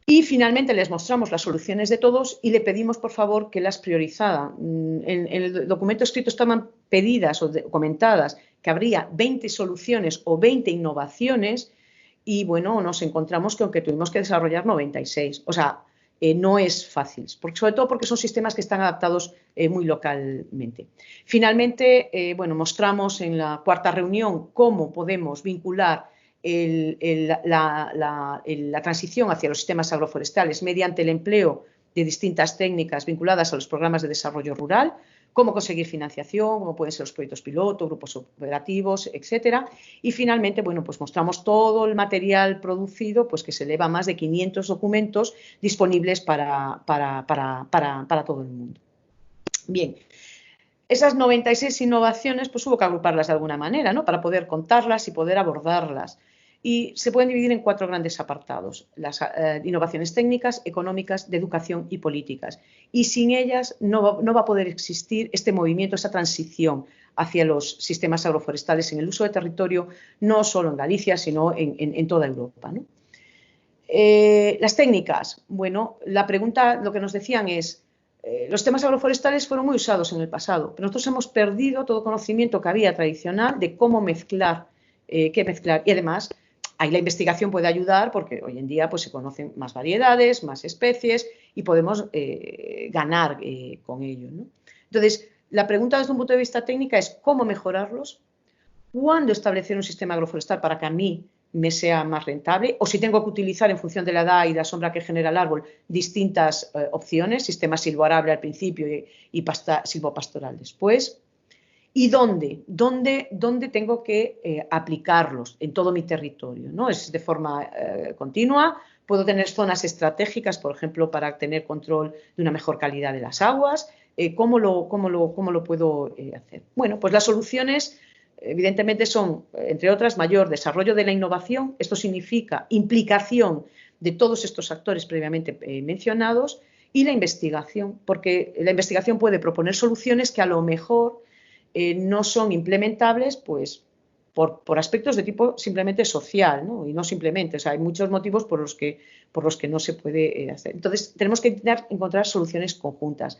Speaker 3: Y finalmente les mostramos las soluciones de todos y le pedimos, por favor, que las priorizara. En el documento escrito estaban pedidas o comentadas que habría 20 soluciones o 20 innovaciones y, bueno, nos encontramos que aunque tuvimos que desarrollar 96. O sea, no es fácil, sobre todo porque son sistemas que están adaptados muy localmente. Finalmente, bueno, mostramos en la cuarta reunión cómo podemos vincular la transición hacia los sistemas agroforestales mediante el empleo de distintas técnicas vinculadas a los programas de desarrollo rural, cómo conseguir financiación, cómo pueden ser los proyectos piloto, grupos operativos, etcétera. Y finalmente, bueno, pues mostramos todo el material producido, pues que se eleva a más de 500 documentos disponibles para todo el mundo. Bien. Esas 96 innovaciones, pues hubo que agruparlas de alguna manera, ¿no? Para poder contarlas y poder abordarlas. Y se pueden dividir en 4 grandes apartados: las innovaciones técnicas, económicas, de educación y políticas. Y sin ellas no va a poder existir este movimiento, esa transición hacia los sistemas agroforestales en el uso de territorio, no solo en Galicia, sino en toda Europa, ¿no? Las técnicas, bueno, la pregunta, lo que nos decían es, los temas agroforestales fueron muy usados en el pasado, pero nosotros hemos perdido todo conocimiento que había tradicional de cómo mezclar, qué mezclar. Y además, ahí la investigación puede ayudar porque hoy en día pues, se conocen más variedades, más especies y podemos ganar con ello, ¿no? Entonces, la pregunta desde un punto de vista técnico es cómo mejorarlos, cuándo establecer un sistema agroforestal para que a mí me sea más rentable, o si tengo que utilizar en función de la edad y la sombra que genera el árbol distintas opciones, sistema silvoarable al principio y silvopastoral después, y dónde tengo que aplicarlos en todo mi territorio, ¿no? Es de forma continua, puedo tener zonas estratégicas, por ejemplo, para tener control de una mejor calidad de las aguas, ¿cómo lo puedo hacer? Bueno, pues las soluciones evidentemente son, entre otras, mayor desarrollo de la innovación. Esto significa implicación de todos estos actores previamente mencionados y la investigación, porque la investigación puede proponer soluciones que a lo mejor no son implementables pues, por aspectos de tipo simplemente social, ¿no? Y no simplemente, o sea, hay muchos motivos por los que no se puede hacer. Entonces, tenemos que intentar encontrar soluciones conjuntas.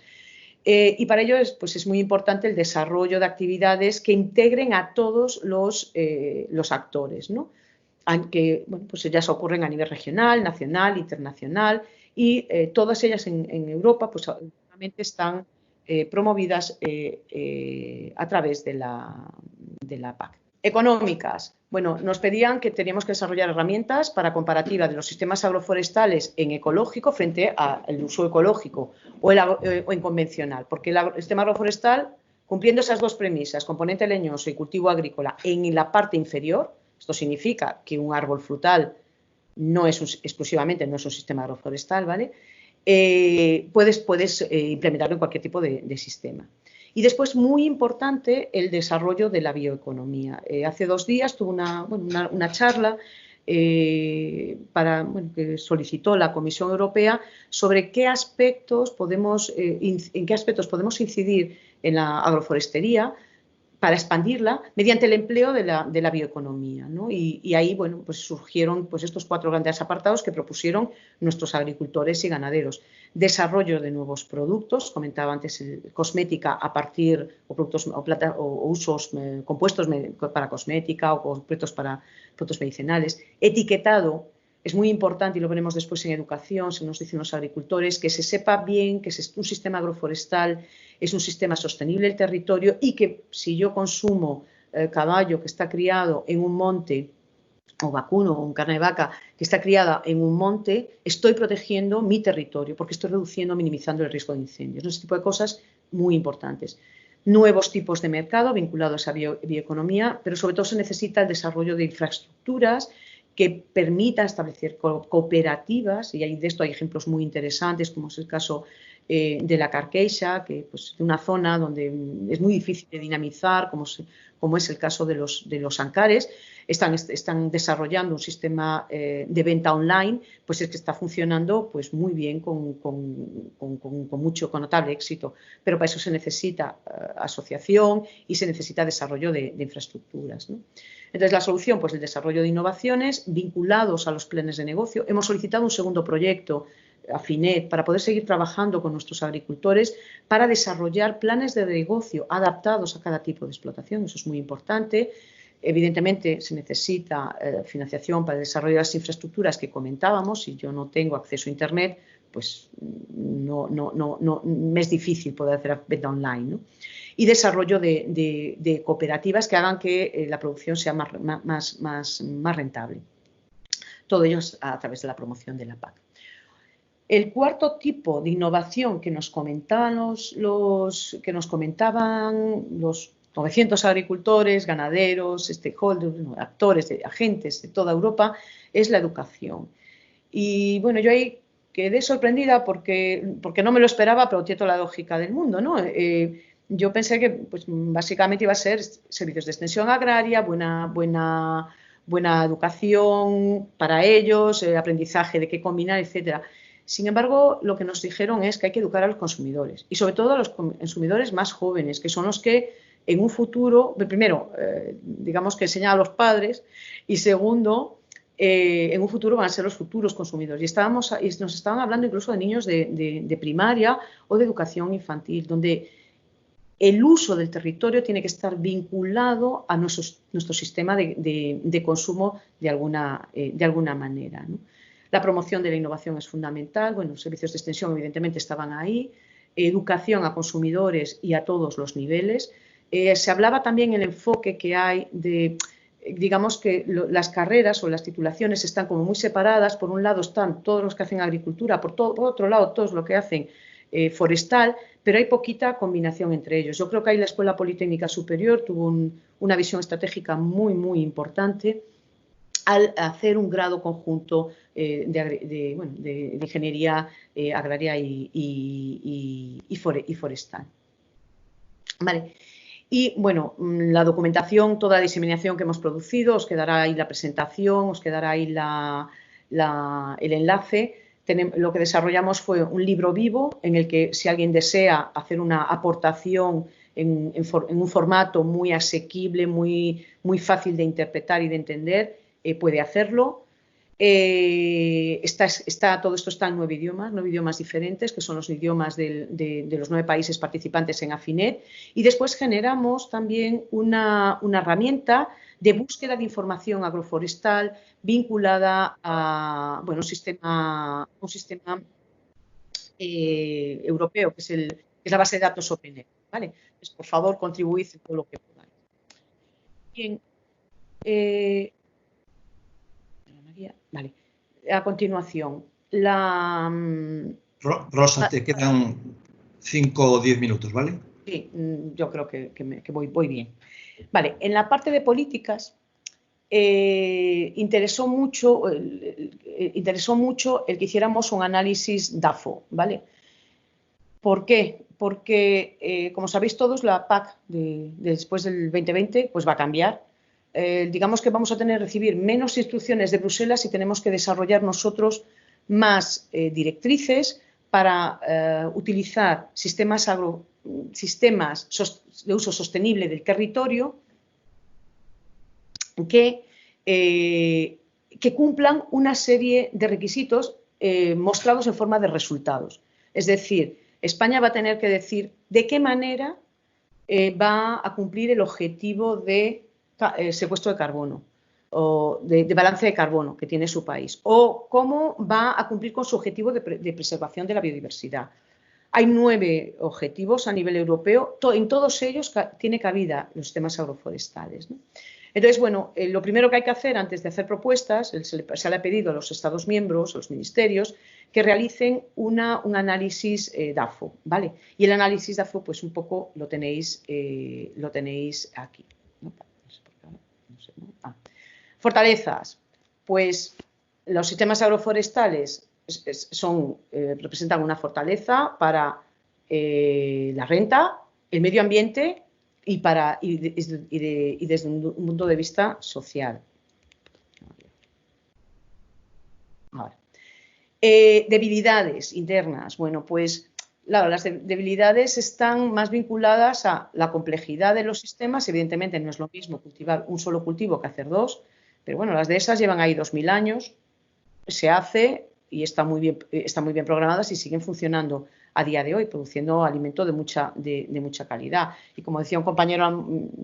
Speaker 3: Y para ello es muy importante el desarrollo de actividades que integren a todos los actores, ¿no? Aunque bueno, pues ellas ocurren a nivel regional, nacional, internacional y todas ellas en Europa pues, obviamente están promovidas a través de la PAC. Económicas. Bueno, nos pedían que teníamos que desarrollar herramientas para comparativa de los sistemas agroforestales en ecológico frente al uso ecológico o en convencional, porque el sistema agroforestal, cumpliendo esas 2 premisas, componente leñoso y cultivo agrícola, en la parte inferior, esto significa que un árbol frutal exclusivamente no es un sistema agroforestal, ¿vale? Puedes implementarlo en cualquier tipo de sistema. Y después, muy importante, el desarrollo de la bioeconomía. Hace 2 días tuve una charla que solicitó la Comisión Europea sobre en qué aspectos podemos incidir en la agroforestería para expandirla mediante el empleo de la bioeconomía, ¿no? Y ahí bueno, pues surgieron pues, estos 4 grandes apartados que propusieron nuestros agricultores y ganaderos. Desarrollo de nuevos productos, comentaba antes, cosmética a partir o productos o usos compuestos para cosmética o compuestos para productos medicinales. Etiquetado. Es muy importante, y lo veremos después en educación, se nos dicen los agricultores, que se sepa bien que un sistema agroforestal es un sistema sostenible del territorio y que si yo consumo caballo que está criado en un monte, o vacuno o un carne de vaca que está criada en un monte, estoy protegiendo mi territorio porque estoy reduciendo, minimizando el riesgo de incendios. Ese tipo de cosas muy importantes. Nuevos tipos de mercado vinculados a bioeconomía, pero sobre todo se necesita el desarrollo de infraestructuras que permitan establecer cooperativas, y de esto hay ejemplos muy interesantes, como es el caso de la Carqueixa, que pues, de una zona donde es muy difícil de dinamizar, como es el caso de los Ancares. Están desarrollando un sistema de venta online, pues es que está funcionando pues muy bien con notable éxito, pero para eso se necesita asociación y se necesita desarrollo de infraestructuras, ¿no? Entonces, la solución, pues el desarrollo de innovaciones vinculados a los planes de negocio. Hemos solicitado un segundo proyecto a FINET para poder seguir trabajando con nuestros agricultores para desarrollar planes de negocio adaptados a cada tipo de explotación. Eso es muy importante. Evidentemente, se necesita financiación para el desarrollo de las infraestructuras que comentábamos. Si yo no tengo acceso a Internet, pues no me es difícil poder hacer venta online, ¿no? Y desarrollo de cooperativas que hagan que la producción sea más rentable. Todo ello a través de la promoción de la PAC. El cuarto tipo de innovación que nos comentaban los 900 agricultores, ganaderos, stakeholders, actores, agentes de toda Europa, es la educación. Y bueno, yo ahí quedé sorprendida porque no me lo esperaba, pero tiene toda la lógica del mundo, ¿no? Yo pensé que pues, básicamente iba a ser servicios de extensión agraria, buena educación para ellos, aprendizaje de qué combinar, etcétera. Sin embargo, lo que nos dijeron es que hay que educar a los consumidores y sobre todo a los consumidores más jóvenes, que son los que en un futuro, primero, digamos que enseñan a los padres y segundo, en un futuro van a ser los futuros consumidores. Y nos estaban hablando incluso de niños de primaria o de educación infantil, donde el uso del territorio tiene que estar vinculado a nuestro sistema de consumo de alguna manera, ¿no? La promoción de la innovación es fundamental. Bueno, servicios de extensión evidentemente estaban ahí, educación a consumidores y a todos los niveles. Se hablaba también el enfoque que hay de, digamos que las carreras o las titulaciones están como muy separadas. Por un lado están todos los que hacen agricultura, por otro lado todos los que hacen forestal, pero hay poquita combinación entre ellos. Yo creo que ahí la Escuela Politécnica Superior tuvo una visión estratégica muy importante al hacer un grado conjunto de ingeniería agraria y forestal. Vale. Y bueno, la documentación, toda la diseminación que hemos producido, os quedará ahí la presentación, os quedará ahí el enlace. Lo que desarrollamos fue un libro vivo en el que si alguien desea hacer una aportación en un formato muy asequible, muy fácil de interpretar y de entender, puede hacerlo. Todo esto está en 9 idiomas diferentes, que son los idiomas de los 9 países participantes en AFINET. Y después generamos también una herramienta de búsqueda de información agroforestal vinculada a un sistema europeo, que es la base de datos OpenERP, ¿vale? Pues, por favor, contribuid en todo lo que podáis. Bien. Vale. A continuación,
Speaker 1: Rosa, te quedan 5 o 10 minutos, ¿vale?
Speaker 3: Sí, yo creo que voy bien. Vale, en la parte de políticas interesó mucho el que hiciéramos un análisis DAFO, ¿vale? ¿Por qué? Porque, como sabéis todos, la PAC después del 2020 pues va a cambiar. Digamos que vamos a recibir menos instrucciones de Bruselas y tenemos que desarrollar nosotros más directrices para utilizar sistemas de uso sostenible del territorio que cumplan una serie de requisitos mostrados en forma de resultados. Es decir, España va a tener que decir de qué manera va a cumplir el objetivo de secuestro de carbono o de balance de carbono que tiene su país, o cómo va a cumplir con su objetivo de preservación de la biodiversidad. Hay 9 objetivos a nivel europeo, en todos ellos tiene cabida los sistemas agroforestales, ¿no? Entonces, bueno, lo primero que hay que hacer antes de hacer propuestas, se le ha pedido a los Estados miembros, a los ministerios, que realicen un análisis DAFO, ¿vale? Y el análisis DAFO, pues un poco lo tenéis aquí, ¿no? Fortalezas, pues los sistemas agroforestales representan una fortaleza para la renta, el medio ambiente y desde un punto de vista social. Ahora, debilidades internas. Bueno, pues claro, las debilidades están más vinculadas a la complejidad de los sistemas. Evidentemente no es lo mismo cultivar un solo cultivo que hacer 2, pero bueno, las dehesas llevan ahí 2000 años, se hace y están muy bien programadas y siguen funcionando a día de hoy, produciendo alimento de mucha calidad. Y como decía un compañero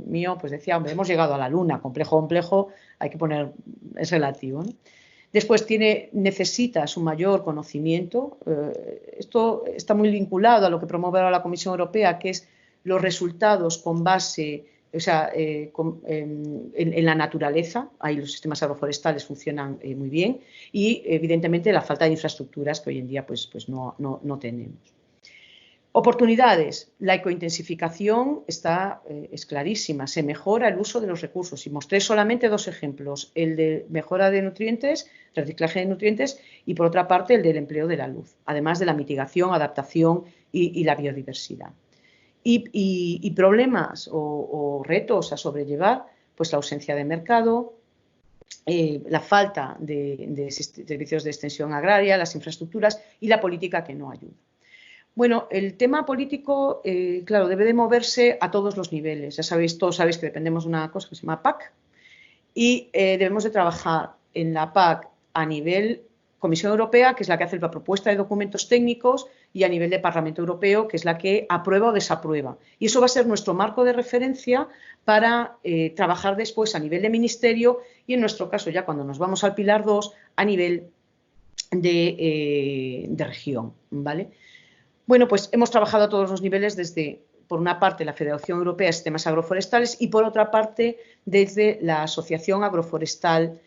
Speaker 3: mío, pues decía, hombre, hemos llegado a la luna, complejo, hay que poner, es relativo, ¿no? Después necesitas un mayor conocimiento. Esto está muy vinculado a lo que promueve ahora la Comisión Europea, que es los resultados con base, o sea, en la naturaleza. Ahí los sistemas agroforestales funcionan muy bien y, evidentemente, la falta de infraestructuras que hoy en día pues no tenemos. Oportunidades. La ecointensificación es clarísima, se mejora el uso de los recursos y mostré solamente 2 ejemplos, el de mejora de nutrientes, reciclaje de nutrientes y por otra parte el del empleo de la luz, además de la mitigación, adaptación y la biodiversidad. Y problemas o retos a sobrellevar, pues la ausencia de mercado, la falta de servicios de extensión agraria, las infraestructuras y la política que no ayuda. Bueno, el tema político, claro, debe de moverse a todos los niveles. Ya sabéis, todos sabéis que dependemos de una cosa que se llama PAC y debemos de trabajar en la PAC a nivel Comisión Europea, que es la que hace la propuesta de documentos técnicos, y a nivel de Parlamento Europeo, que es la que aprueba o desaprueba. Y eso va a ser nuestro marco de referencia para trabajar después a nivel de ministerio y, en nuestro caso, ya cuando nos vamos al Pilar 2, a nivel de región, ¿vale? Bueno, pues hemos trabajado a todos los niveles desde, por una parte, la Federación Europea de Sistemas Agroforestales y, por otra parte, desde la Asociación Agroforestal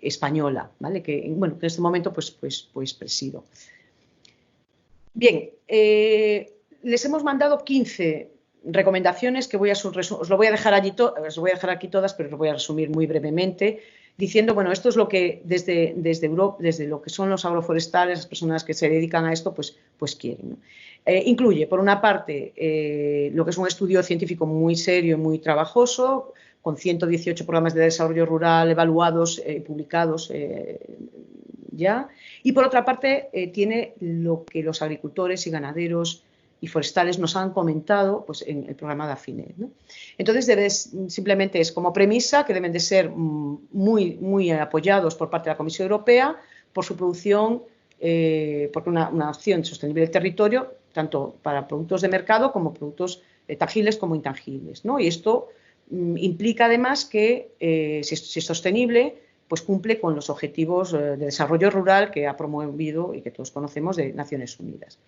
Speaker 3: Española, ¿vale? Que en este momento pues presido. Bien, les hemos mandado 15 recomendaciones que os lo voy a dejar aquí todas, pero os voy a resumir muy brevemente, diciendo, bueno, esto es lo que desde Europa, desde lo que son los agroforestales, las personas que se dedican a esto, pues quieren, ¿no? Incluye, por una parte, lo que es un estudio científico muy serio y muy trabajoso, con 118 programas de desarrollo rural evaluados y publicados ya. Y, por otra parte, tiene lo que los agricultores y ganaderos y forestales nos han comentado pues, en el programa de Afinet, ¿no? Entonces, simplemente es como premisa que deben de ser muy apoyados por parte de la Comisión Europea por su producción, porque una acción sostenible del territorio, tanto para productos de mercado como productos tangibles como intangibles, ¿no? Y esto implica además que, si es sostenible, pues cumple con los objetivos de desarrollo rural que ha promovido y que todos conocemos de Naciones Unidas.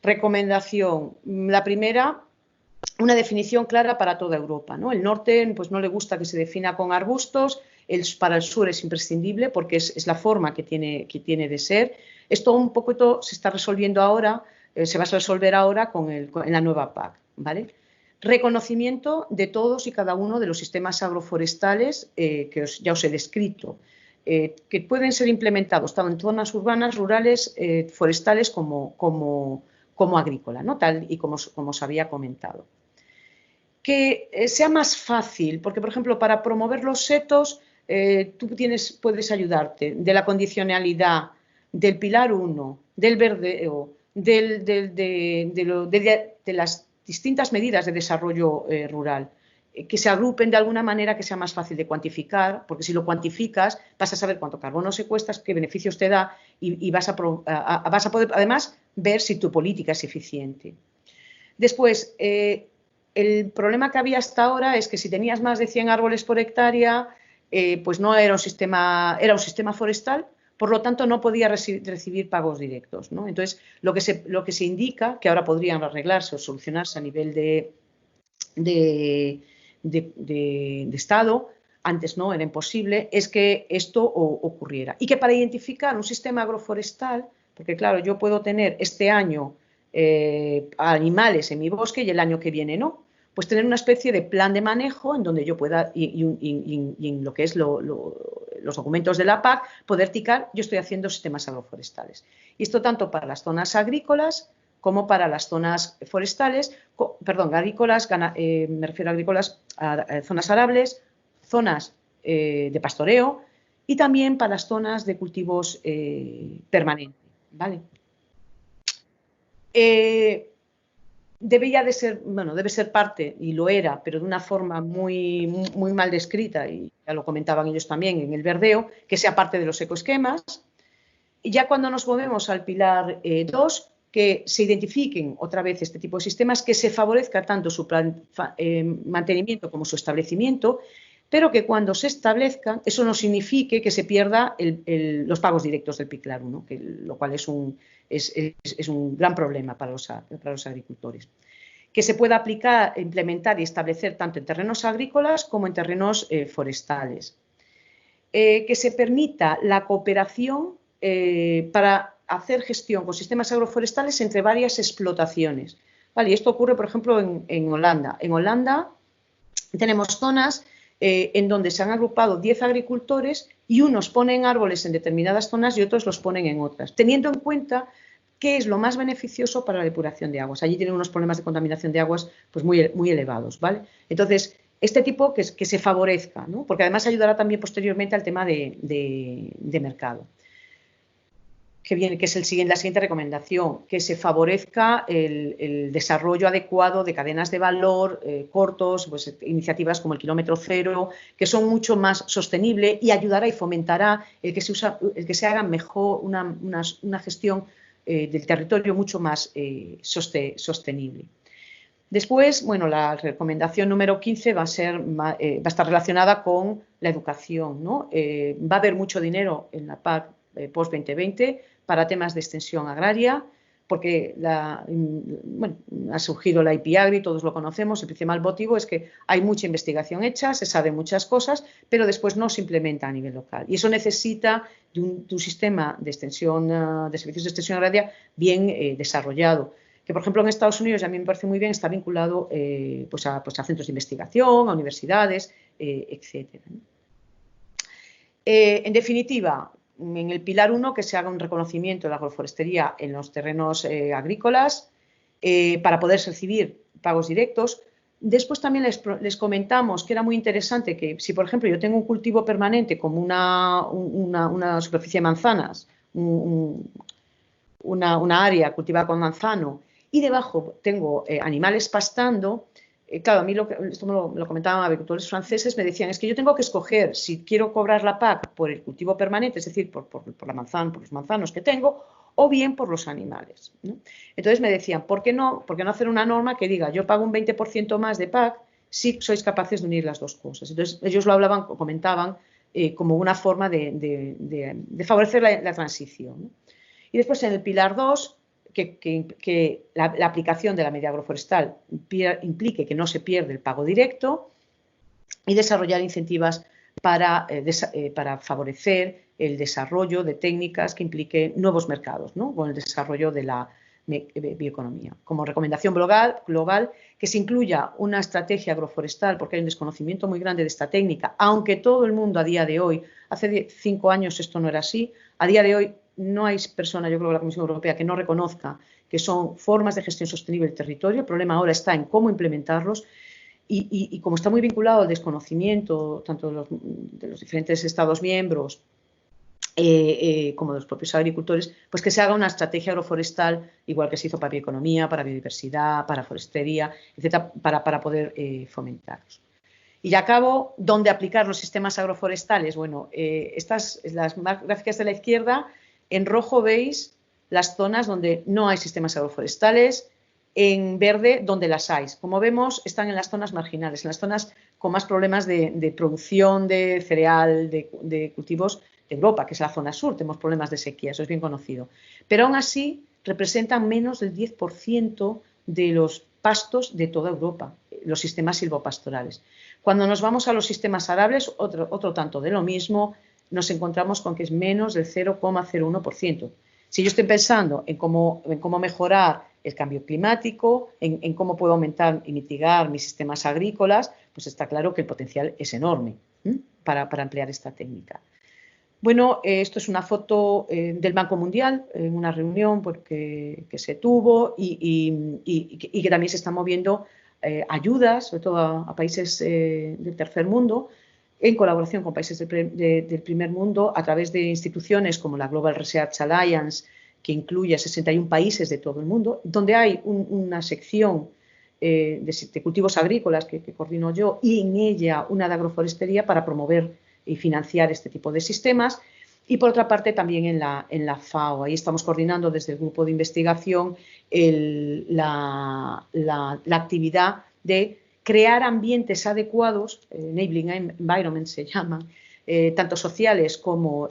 Speaker 3: Recomendación. La primera, una definición clara para toda Europa, ¿no? El norte pues, no le gusta que se defina con arbustos, para el sur es imprescindible porque es la forma que tiene de ser. Esto un poquito se está resolviendo ahora, se va a resolver ahora en la nueva PAC, ¿vale? Reconocimiento de todos y cada uno de los sistemas agroforestales que ya os he descrito, que pueden ser implementados tanto en zonas urbanas, rurales, forestales como agrícola, ¿no? Tal y como os había comentado. Que sea más fácil, porque, por ejemplo, para promover los setos, tú puedes ayudarte de la condicionalidad, del Pilar 1, del verdeo, de las distintas medidas de desarrollo rural, que se agrupen de alguna manera que sea más fácil de cuantificar, porque si lo cuantificas vas a saber cuánto carbono secuestras, qué beneficios te da y vas a poder además ver si tu política es eficiente. Después, el problema que había hasta ahora es que si tenías más de 100 árboles por hectárea, pues no era un sistema forestal, por lo tanto no podía recibir pagos directos, ¿no? Entonces, lo que se indica, que ahora podrían arreglarse o solucionarse a nivel de Estado, antes no era imposible, es que esto ocurriera. Y que para identificar un sistema agroforestal, porque claro, yo puedo tener este año animales en mi bosque y el año que viene no, pues tener una especie de plan de manejo en donde yo pueda, y en lo que es los documentos de la PAC, poder indicar, yo estoy haciendo sistemas agroforestales. Y esto tanto para las zonas agrícolas como para las zonas forestales, perdón, agrícolas, me refiero a agrícolas, a zonas arables, zonas de pastoreo y también para las zonas de cultivos permanentes, ¿vale? Debe ser parte, y lo era, pero de una forma muy mal descrita, y ya lo comentaban ellos también en el verdeo, que sea parte de los ecoesquemas. Y ya cuando nos movemos al pilar 2, que se identifiquen otra vez este tipo de sistemas, que se favorezca tanto su mantenimiento como su establecimiento, pero que cuando se establezcan, eso no signifique que se pierda los pagos directos del PIC-LAR 1, lo cual es un gran problema para los agricultores. Que se pueda aplicar, implementar y establecer tanto en terrenos agrícolas como en terrenos forestales. Que se permita la cooperación para hacer gestión con sistemas agroforestales entre varias explotaciones. Vale, y esto ocurre, por ejemplo, en Holanda. En Holanda tenemos zonas en donde se han agrupado 10 agricultores y unos ponen árboles en determinadas zonas y otros los ponen en otras, teniendo en cuenta qué es lo más beneficioso para la depuración de aguas. Allí tienen unos problemas de contaminación de aguas pues muy elevados, ¿vale? Entonces, este tipo que se favorezca, ¿no? Porque además ayudará también posteriormente al tema de mercado. Que es la siguiente recomendación, que se favorezca el desarrollo adecuado de cadenas de valor cortos, pues, iniciativas como el kilómetro cero, que son mucho más sostenibles y ayudará y fomentará el que se haga mejor una gestión del territorio mucho más sostenible. Después, bueno, la recomendación número 15 va a estar relacionada con la educación, ¿no? Va a haber mucho dinero en la PAC post-2020 para temas de extensión agraria, porque ha surgido la IPAGRI, todos lo conocemos. El principal motivo es que hay mucha investigación hecha, se sabe muchas cosas, pero después no se implementa a nivel local. Y eso necesita de un sistema de extensión, de servicios de extensión agraria bien desarrollado. Que, por ejemplo, en Estados Unidos, a mí me parece muy bien, está vinculado a centros de investigación, a universidades, etc. En definitiva, en el pilar 1, que se haga un reconocimiento de la agroforestería en los terrenos agrícolas para poder recibir pagos directos. Después también les comentamos que era muy interesante que si, por ejemplo, yo tengo un cultivo permanente como una superficie de manzanas, una área cultivada con manzano, y debajo tengo animales pastando. Claro, a mí esto me lo comentaban agricultores franceses, me decían, es que yo tengo que escoger si quiero cobrar la PAC por el cultivo permanente, es decir, por los manzanos que tengo, o bien por los animales, ¿no? Entonces me decían, ¿por qué no hacer una norma que diga, yo pago un 20% más de PAC si sois capaces de unir las dos cosas? Entonces ellos lo comentaban como una forma de favorecer la transición, ¿no? Y después en el pilar 2, que la aplicación de la medida agroforestal implique que no se pierde el pago directo y desarrollar incentivos para favorecer el desarrollo de técnicas que impliquen nuevos mercados, ¿no? Con el desarrollo de la bioeconomía. Como recomendación global, que se incluya una estrategia agroforestal, porque hay un desconocimiento muy grande de esta técnica, aunque todo el mundo a día de hoy, hace 5 años esto no era así, a día de hoy no hay persona, yo creo que la Comisión Europea, que no reconozca que son formas de gestión sostenible del territorio. El problema ahora está en cómo implementarlos y como está muy vinculado al desconocimiento tanto de los diferentes Estados miembros como de los propios agricultores, pues que se haga una estrategia agroforestal, igual que se hizo para bioeconomía, para biodiversidad, para forestería, etcétera, para poder fomentarlos. Y ya acabo, ¿dónde aplicar los sistemas agroforestales? Bueno, las gráficas de la izquierda, en rojo veis las zonas donde no hay sistemas agroforestales, en verde donde las hay. Como vemos, están en las zonas marginales, en las zonas con más problemas de producción de cereal, de cultivos Europa, que es la zona sur, tenemos problemas de sequía, eso es bien conocido. Pero aún así representan menos del 10% de los pastos de toda Europa, los sistemas silvopastorales. Cuando nos vamos a los sistemas arables, otro tanto de lo mismo, nos encontramos con que es menos del 0,01%. Si yo estoy pensando en cómo mejorar el cambio climático, en cómo puedo aumentar y mitigar mis sistemas agrícolas, pues está claro que el potencial es enorme para emplear esta técnica. Bueno, esto es una foto del Banco Mundial, en una reunión que se tuvo y que también se están moviendo ayudas, sobre todo a países del tercer mundo, en colaboración con países del primer mundo, a través de instituciones como la Global Research Alliance, que incluye a 61 países de todo el mundo, donde hay una sección de cultivos agrícolas que coordino yo, y en ella una de agroforestería para promover y financiar este tipo de sistemas. Y por otra parte también en la FAO, ahí estamos coordinando desde el grupo de investigación la actividad de crear ambientes adecuados, enabling environments se llaman, tanto sociales como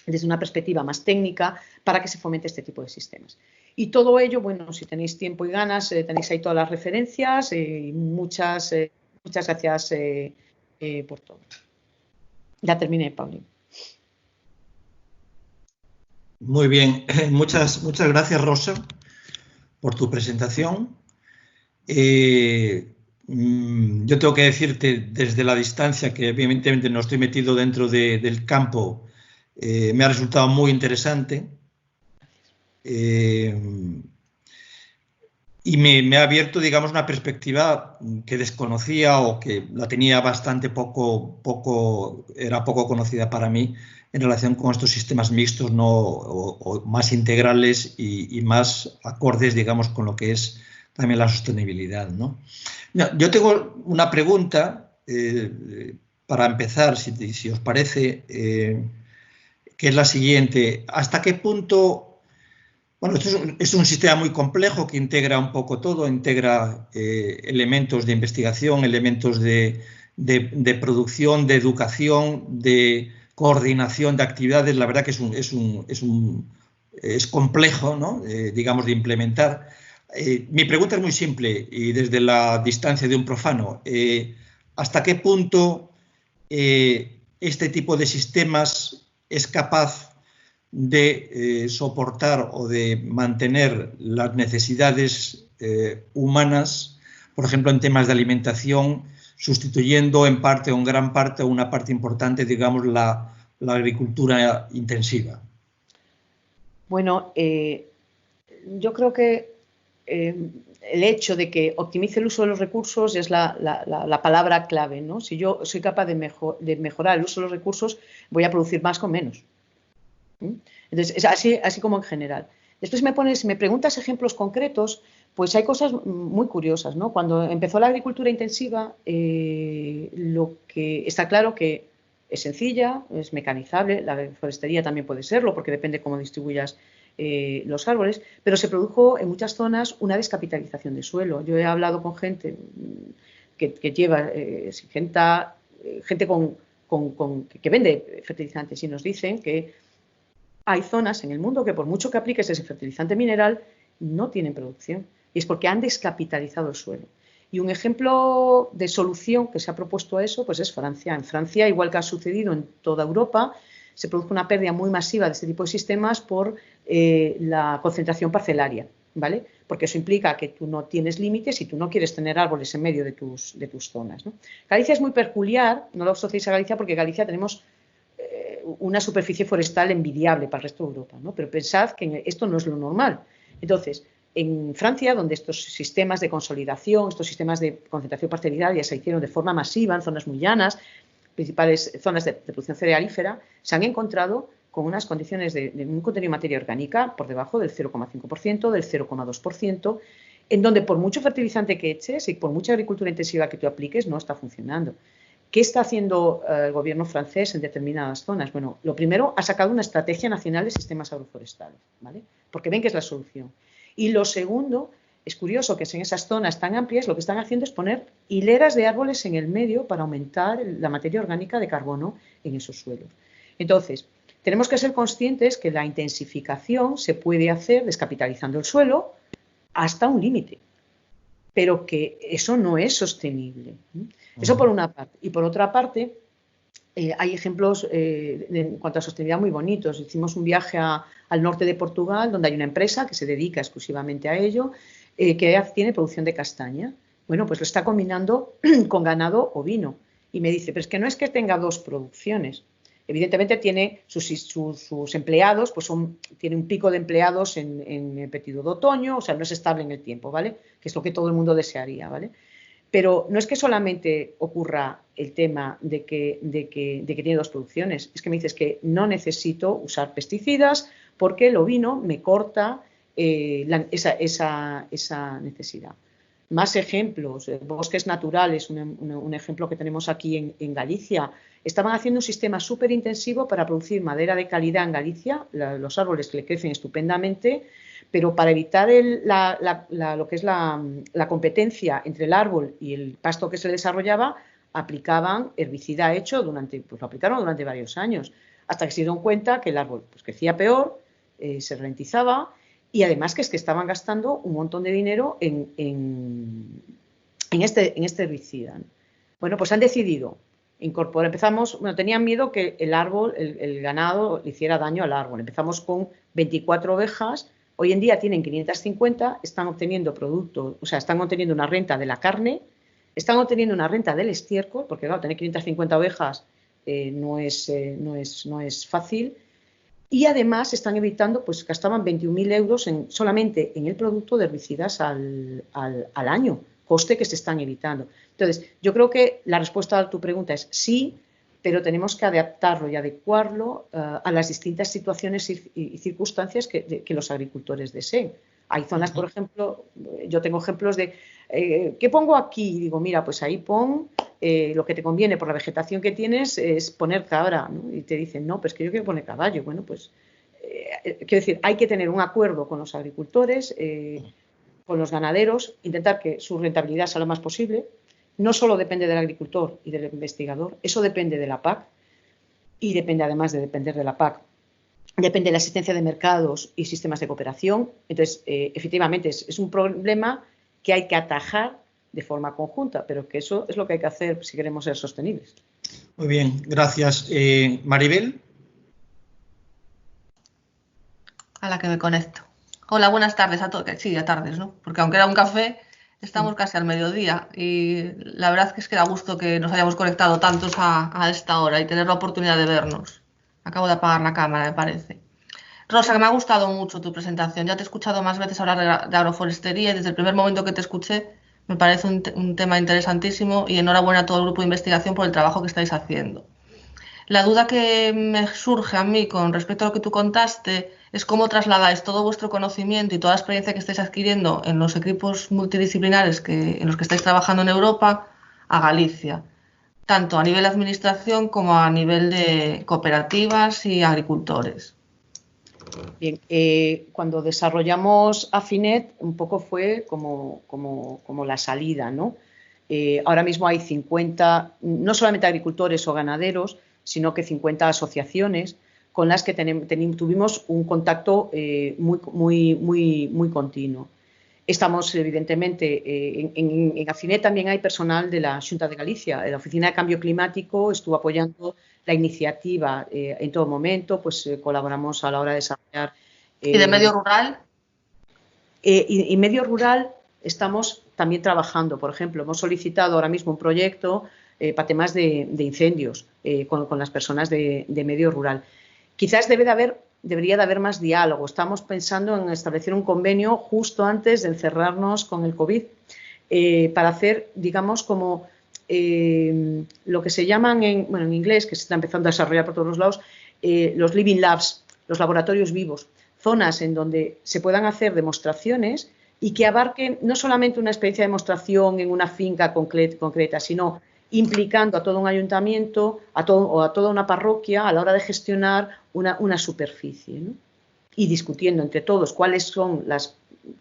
Speaker 3: desde una perspectiva más técnica, para que se fomente este tipo de sistemas. Y todo ello, bueno, si tenéis tiempo y ganas, tenéis ahí todas las referencias y muchas gracias por todo. Ya terminé, Pauli.
Speaker 1: Muy bien, muchas gracias, Rosa, por tu presentación. Yo tengo que decirte desde la distancia que evidentemente no estoy metido dentro del campo, me ha resultado muy interesante y me ha abierto, digamos, una perspectiva que desconocía o que la tenía bastante era poco conocida para mí en relación con estos sistemas mixtos, ¿no? o más integrales y más acordes, digamos, con lo que es también la sostenibilidad, ¿no? Yo tengo una pregunta para empezar, si os parece, que es la siguiente. ¿Hasta qué punto? Bueno, esto es un sistema muy complejo que integra un poco todo, integra elementos de investigación, elementos de producción, de educación, de coordinación de actividades. La verdad que es complejo, ¿no? Digamos, de implementar. Mi pregunta es muy simple y desde la distancia de un profano. ¿Hasta qué punto este tipo de sistemas es capaz de soportar o de mantener las necesidades humanas, por ejemplo, en temas de alimentación, sustituyendo en parte o en gran parte o una parte importante, digamos, la agricultura intensiva?
Speaker 3: Bueno, yo creo que el hecho de que optimice el uso de los recursos es la palabra clave, ¿no? Si yo soy capaz de mejorar el uso de los recursos, voy a producir más con menos. Entonces, es así como en general. Después me preguntas ejemplos concretos, pues hay cosas muy curiosas, ¿no? Cuando empezó la agricultura intensiva, lo que está claro que es sencilla, es mecanizable, la forestería también puede serlo, porque depende cómo distribuyas los árboles, pero se produjo en muchas zonas una descapitalización de suelo. Yo he hablado con gente que lleva gente que vende fertilizantes y nos dicen que hay zonas en el mundo que por mucho que apliques ese fertilizante mineral no tienen producción, y es porque han descapitalizado el suelo. Y un ejemplo de solución que se ha propuesto a eso pues es Francia. En Francia, igual que ha sucedido en toda Europa, se produjo una pérdida muy masiva de este tipo de sistemas por la concentración parcelaria, ¿vale? Porque eso implica que tú no tienes límites y tú no quieres tener árboles en medio de tus zonas, ¿no? Galicia es muy peculiar, no lo asociéis a Galicia porque en Galicia tenemos una superficie forestal envidiable para el resto de Europa, ¿no? Pero pensad que esto no es lo normal. Entonces, en Francia, donde estos sistemas de consolidación, estos sistemas de concentración parcelaria se hicieron de forma masiva en zonas muy llanas, principales zonas de producción cerealífera, se han encontrado con unas condiciones de un contenido de materia orgánica por debajo del 0,5%, del 0,2%, en donde por mucho fertilizante que eches y por mucha agricultura intensiva que tú apliques, no está funcionando. ¿Qué está haciendo el gobierno francés en determinadas zonas? Bueno, lo primero, ha sacado una estrategia nacional de sistemas agroforestales, ¿vale? Porque ven que es la solución. Y lo segundo, es curioso que en esas zonas tan amplias lo que están haciendo es poner hileras de árboles en el medio para aumentar la materia orgánica de carbono en esos suelos. Entonces, tenemos que ser conscientes que la intensificación se puede hacer descapitalizando el suelo hasta un límite, pero que eso no es sostenible. Eso por una parte. Y por otra parte, hay ejemplos en cuanto a sostenibilidad muy bonitos. Hicimos un viaje al norte de Portugal, donde hay una empresa que se dedica exclusivamente a ello, que tiene producción de castaña. Bueno, pues lo está combinando con ganado ovino. Y me dice, pero es que no es que tenga dos producciones. Evidentemente tiene sus empleados, pues tiene un pico de empleados en el periodo de otoño, o sea, no es estable en el tiempo, ¿vale? Que es lo que todo el mundo desearía, ¿vale? Pero no es que solamente ocurra el tema de que tiene dos producciones, es que me dices que no necesito usar pesticidas porque el ovino me corta esa necesidad. Más ejemplos, bosques naturales, un ejemplo que tenemos aquí en Galicia. Estaban haciendo un sistema súper intensivo para producir madera de calidad en Galicia, los árboles que le crecen estupendamente, pero para evitar lo que es la competencia entre el árbol y el pasto que se desarrollaba, aplicaban herbicida hecho lo aplicaron durante varios años, hasta que se dieron cuenta que el árbol pues, crecía peor, se ralentizaba, y además que estaban gastando un montón de dinero en este herbicida. Bueno, pues han decidido incorporar, tenían miedo que el árbol, el ganado, le hiciera daño al árbol. Empezamos con 24 ovejas, hoy en día tienen 550, están obteniendo productos, o sea, están obteniendo una renta de la carne, están obteniendo una renta del estiércol, porque claro, tener 550 ovejas no es fácil. Y además están evitando, pues gastaban 21.000 euros solamente en el producto de herbicidas al año, coste que se están evitando. Entonces, yo creo que la respuesta a tu pregunta es sí, pero tenemos que adaptarlo y adecuarlo a las distintas situaciones y circunstancias que los agricultores deseen. Hay zonas, por ejemplo, yo tengo ejemplos de ¿qué pongo aquí? Y digo, mira, pues ahí pon lo que te conviene por la vegetación que tienes es poner cabra, ¿no? Y te dicen, no, pues que yo quiero poner caballo. Bueno, pues quiero decir, hay que tener un acuerdo con los agricultores, con los ganaderos, intentar que su rentabilidad sea lo más posible. No solo depende del agricultor y del investigador, eso depende de la PAC y depende además de depender de la PAC. Depende de la existencia de mercados y sistemas de cooperación. Entonces, efectivamente, es un problema que hay que atajar de forma conjunta, pero que eso es lo que hay que hacer si queremos ser sostenibles.
Speaker 1: Muy bien, gracias. Maribel.
Speaker 4: A la que me conecto. Hola, buenas tardes a todos. Sí, a tardes, ¿no? Porque aunque era un café, estamos casi al mediodía y la verdad es que da gusto que nos hayamos conectado tantos a esta hora y tener la oportunidad de vernos. Acabo de apagar la cámara, me parece. Rosa, que me ha gustado mucho tu presentación. Ya te he escuchado más veces hablar de agroforestería y desde el primer momento que te escuché me parece un tema interesantísimo y enhorabuena a todo el grupo de investigación por el trabajo que estáis haciendo. La duda que me surge a mí con respecto a lo que tú contaste es cómo trasladáis todo vuestro conocimiento y toda la experiencia que estáis adquiriendo en los equipos multidisciplinares en los que estáis trabajando en Europa a Galicia, tanto a nivel de administración como a nivel de cooperativas y agricultores.
Speaker 3: Bien, cuando desarrollamos Afinet, un poco fue como la salida, ¿no? Ahora mismo hay 50, no solamente agricultores o ganaderos, sino que 50 asociaciones con las que tuvimos un contacto muy continuo. Estamos, evidentemente, en Afinet también hay personal de la Xunta de Galicia. La Oficina de Cambio Climático estuvo apoyando la iniciativa en todo momento, pues colaboramos a la hora de desarrollar.
Speaker 4: ¿Y de medio rural?
Speaker 3: Y medio rural estamos también trabajando. Por ejemplo, hemos solicitado ahora mismo un proyecto para temas de incendios con las personas de medio rural. Quizás debería de haber más diálogo. Estamos pensando en establecer un convenio justo antes de encerrarnos con el COVID para hacer, digamos, como lo que se llaman en inglés, que se está empezando a desarrollar por todos los lados, los living labs, los laboratorios vivos, zonas en donde se puedan hacer demostraciones y que abarquen no solamente una experiencia de demostración en una finca concreta, sino implicando a todo un ayuntamiento o a toda una parroquia a la hora de gestionar una superficie, ¿no? Y discutiendo entre todos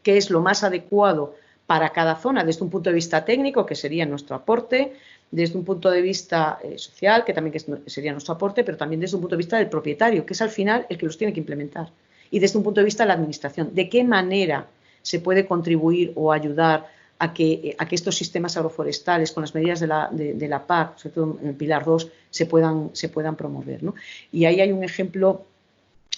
Speaker 3: qué es lo más adecuado para cada zona desde un punto de vista técnico, que sería nuestro aporte, desde un punto de vista social, que también sería nuestro aporte, pero también desde un punto de vista del propietario, que es al final el que los tiene que implementar. Y desde un punto de vista de la administración, de qué manera se puede contribuir o ayudar a que estos sistemas agroforestales, con las medidas de la PAC, sobre todo en el Pilar 2, se puedan promover, ¿no? Y ahí hay un ejemplo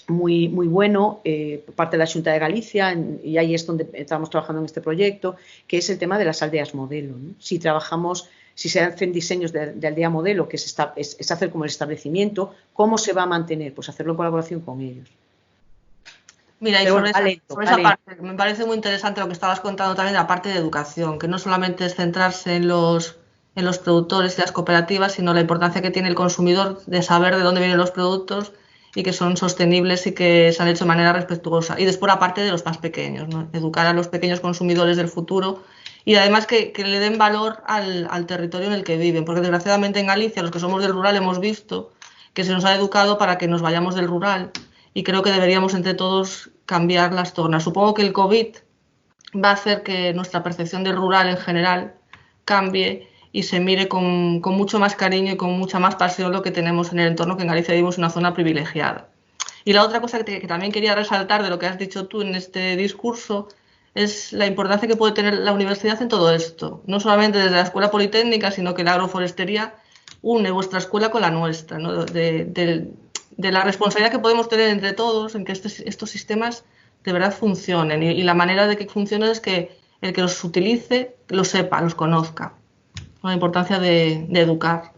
Speaker 3: muy bueno por parte de la Xunta de Galicia, y ahí es donde estamos trabajando en este proyecto, que es el tema de las aldeas modelo, ¿no? Si se hacen diseños de aldea modelo, que es hacer como el establecimiento, ¿cómo se va a mantener? Pues hacerlo en colaboración con ellos.
Speaker 4: Mira, y sobre esa parte, me parece muy interesante lo que estabas contando también, la parte de educación, que no solamente es centrarse en los productores y las cooperativas, sino la importancia que tiene el consumidor de saber de dónde vienen los productos y que son sostenibles y que se han hecho de manera respetuosa. Y después la parte de los más pequeños, ¿no? Educar a los pequeños consumidores del futuro y además que le den valor al territorio en el que viven, porque desgraciadamente en Galicia, los que somos del rural, hemos visto que se nos ha educado para que nos vayamos del rural y creo que deberíamos entre todos cambiar las tornas. Supongo que el COVID va a hacer que nuestra percepción del rural en general cambie y se mire con mucho más cariño y con mucha más pasión lo que tenemos en el entorno, que en Galicia vivimos una zona privilegiada. Y la otra cosa que también quería resaltar de lo que has dicho tú en este discurso es la importancia que puede tener la universidad en todo esto, no solamente desde la Escuela Politécnica, sino que la agroforestería une vuestra escuela con la nuestra, ¿no? De la responsabilidad que podemos tener entre todos en que estos sistemas de verdad funcionen, y la manera de que funcionen es que el que los utilice los sepa, los conozca. La importancia de educar.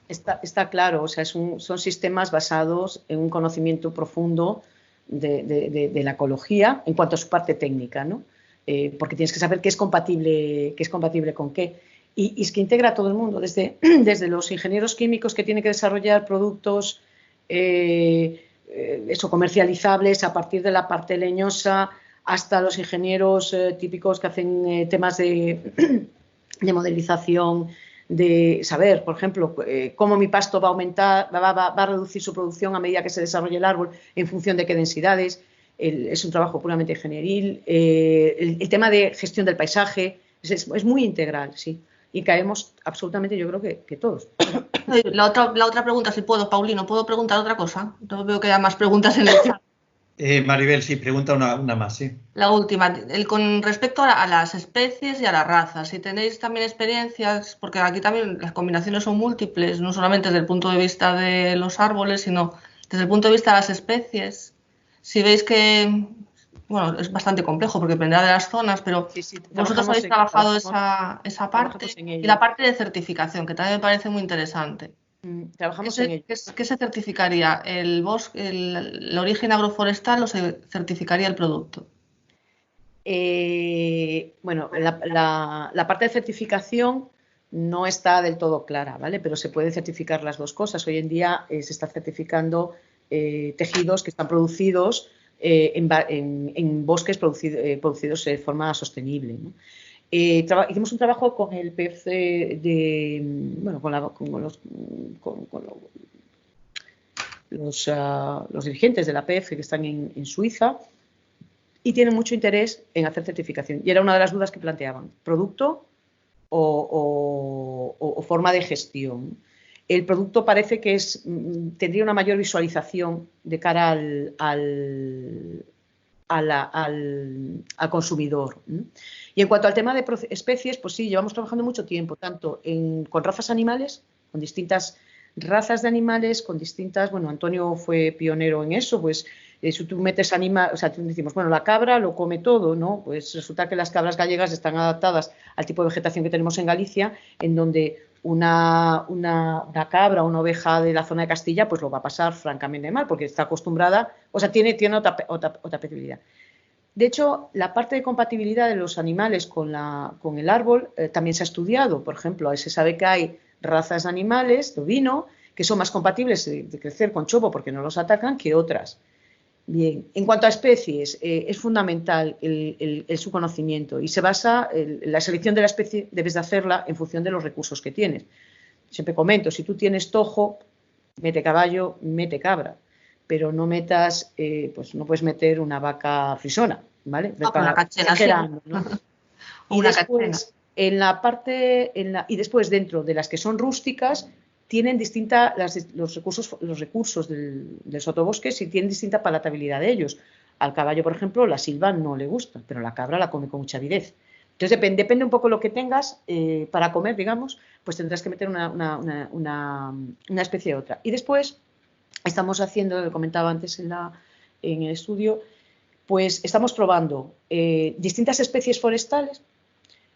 Speaker 3: Está claro, o sea, son sistemas basados en un conocimiento profundo de la ecología en cuanto a su parte técnica, ¿no? Porque tienes que saber qué es compatible con qué. Y es que integra a todo el mundo, desde los ingenieros químicos que tienen que desarrollar productos comercializables a partir de la parte leñosa, hasta los ingenieros típicos que hacen temas de modelización, de saber, por ejemplo, cómo mi pasto va a aumentar, va a reducir su producción a medida que se desarrolle el árbol en función de qué densidades. Es un trabajo puramente ingenieril. El tema de gestión del paisaje es muy integral, sí. Y caemos absolutamente, yo creo que todos.
Speaker 4: La otra pregunta, si puedo, Paulino, ¿puedo preguntar otra cosa? No veo que haya más preguntas en el chat.
Speaker 1: Maribel, sí, pregunta una más, sí.
Speaker 4: La última, con respecto a las especies y a las razas, si tenéis también experiencias, porque aquí también las combinaciones son múltiples, no solamente desde el punto de vista de los árboles, sino desde el punto de vista de las especies. Si veis que, bueno, es bastante complejo porque dependerá de las zonas, pero sí, vosotros habéis trabajado esa parte y la parte de certificación, que también me parece muy interesante.
Speaker 3: Trabajamos en ello.
Speaker 4: ¿Qué se certificaría? ¿El bosque, el origen agroforestal o se certificaría el producto?
Speaker 3: Bueno, la parte de certificación no está del todo clara, ¿vale? Pero se pueden certificar las dos cosas. Hoy en día se está certificando tejidos que están producidos en bosques producidos de forma sostenible, ¿no? Hicimos un trabajo con el PEF los dirigentes de la PEF que están en Suiza y tienen mucho interés en hacer certificación. Y era una de las dudas que planteaban, producto o forma de gestión. El producto parece que tendría una mayor visualización de cara al consumidor, ¿no? Y en cuanto al tema de especies, pues sí, llevamos trabajando mucho tiempo, tanto con razas animales, con distintas razas de animales, con distintas, bueno, Antonio fue pionero en eso, pues si tú metes animales, o sea, decimos, bueno, la cabra lo come todo, ¿no? Pues resulta que las cabras gallegas están adaptadas al tipo de vegetación que tenemos en Galicia, en donde una cabra, una oveja de la zona de Castilla, pues lo va a pasar francamente mal, porque está acostumbrada, o sea, tiene otra peculiaridad. De hecho, la parte de compatibilidad de los animales con el árbol también se ha estudiado. Por ejemplo, se sabe que hay razas de animales, de ovino, que son más compatibles de crecer con chopo porque no los atacan que otras. Bien, en cuanto a especies, es fundamental su conocimiento y se basa, la selección de la especie debes de hacerla en función de los recursos que tienes. Siempre comento, si tú tienes tojo, mete caballo, mete cabra, pero no metas, pues no puedes meter una vaca frisona, ¿vale?
Speaker 4: Una cachena, sí.
Speaker 3: ¿no? Y después, Y después, dentro de las que son rústicas, tienen los recursos del sotobosque sí tienen distinta palatabilidad de ellos. Al caballo, por ejemplo, la silva no le gusta, pero la cabra la come con mucha avidez. Entonces, depende un poco lo que tengas para comer, digamos, pues tendrás que meter una especie u otra. Y después estamos haciendo, lo comentaba antes en el estudio, pues estamos probando distintas especies forestales.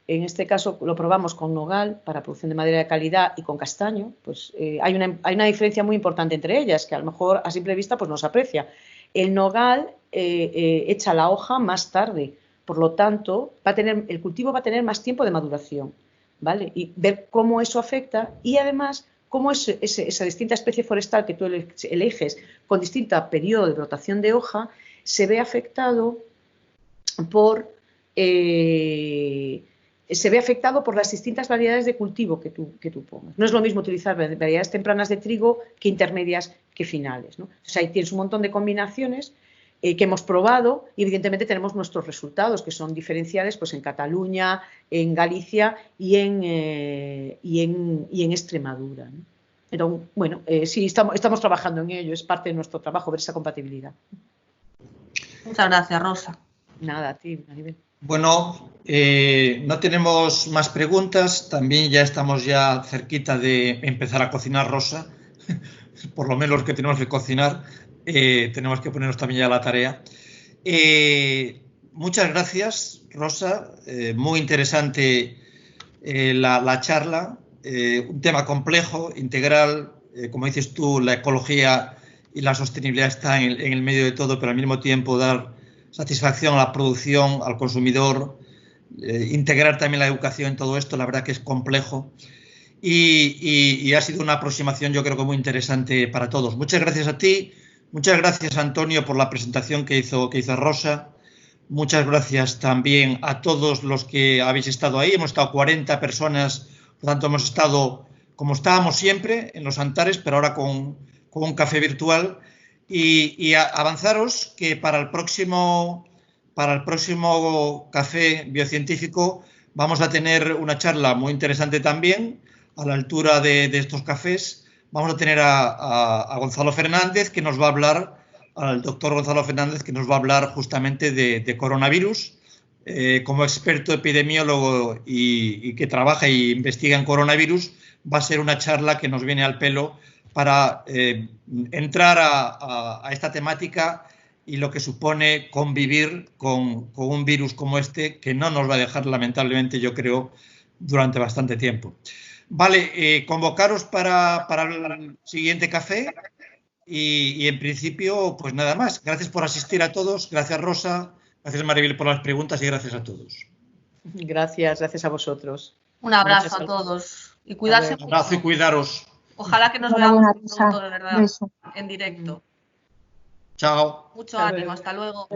Speaker 3: En este caso lo probamos con nogal para producción de madera de calidad y con castaño. Pues hay una diferencia muy importante entre ellas, que a lo mejor a simple vista pues no se aprecia. El nogal echa la hoja más tarde, por lo tanto el cultivo va a tener más tiempo de maduración, ¿vale? Y ver cómo eso afecta y además cómo esa distinta especie forestal que tú eliges con distinto periodo de brotación de hoja se ve afectado por las distintas variedades de cultivo que tú pongas. No es lo mismo utilizar variedades tempranas de trigo que intermedias que finales, ¿no? O sea, ahí tienes un montón de combinaciones que hemos probado y evidentemente tenemos nuestros resultados que son diferenciales pues, en Cataluña, en Galicia y en Extremadura, ¿no? Pero bueno, sí, estamos trabajando en ello, es parte de nuestro trabajo ver esa compatibilidad.
Speaker 4: Muchas gracias, Rosa.
Speaker 3: Nada, a ti, Maribel.
Speaker 1: Bueno, no tenemos más preguntas, también ya estamos cerquita de empezar a cocinar, Rosa, por lo menos los que tenemos que cocinar, tenemos que ponernos también ya a la tarea. Muchas gracias, Rosa, muy interesante la charla, un tema complejo, integral, como dices tú, la ecología y la sostenibilidad están en el medio de todo, pero al mismo tiempo dar satisfacción a la producción, al consumidor, integrar también la educación en todo esto, la verdad que es complejo y ha sido una aproximación yo creo que muy interesante para todos. Muchas gracias a ti, muchas gracias Antonio por la presentación que hizo Rosa, muchas gracias también a todos los que habéis estado ahí, hemos estado 40 personas, por lo tanto hemos estado como estábamos siempre en los Antares, pero ahora con un café virtual. Y avanzaros que para el próximo café biocientífico vamos a tener una charla muy interesante también, a la altura de estos cafés. Vamos a tener a Gonzalo Fernández, que nos va a hablar, al doctor Gonzalo Fernández, que nos va a hablar justamente de coronavirus. Como experto epidemiólogo y que trabaja e investiga en coronavirus, va a ser una charla que nos viene al pelo para entrar a esta temática y lo que supone convivir con un virus como este, que no nos va a dejar, lamentablemente, yo creo, durante bastante tiempo. Vale, convocaros para el siguiente café y en principio, pues nada más. Gracias por asistir a todos. Gracias, Rosa. Gracias, Maribel, por las preguntas y gracias a todos.
Speaker 3: Gracias a vosotros.
Speaker 4: Un abrazo a todos y cuidarse mucho.
Speaker 1: Un abrazo y cuidaros.
Speaker 4: Ojalá que nos veamos pronto, de verdad, en directo.
Speaker 1: Chao.
Speaker 4: Mucho ánimo, hasta luego.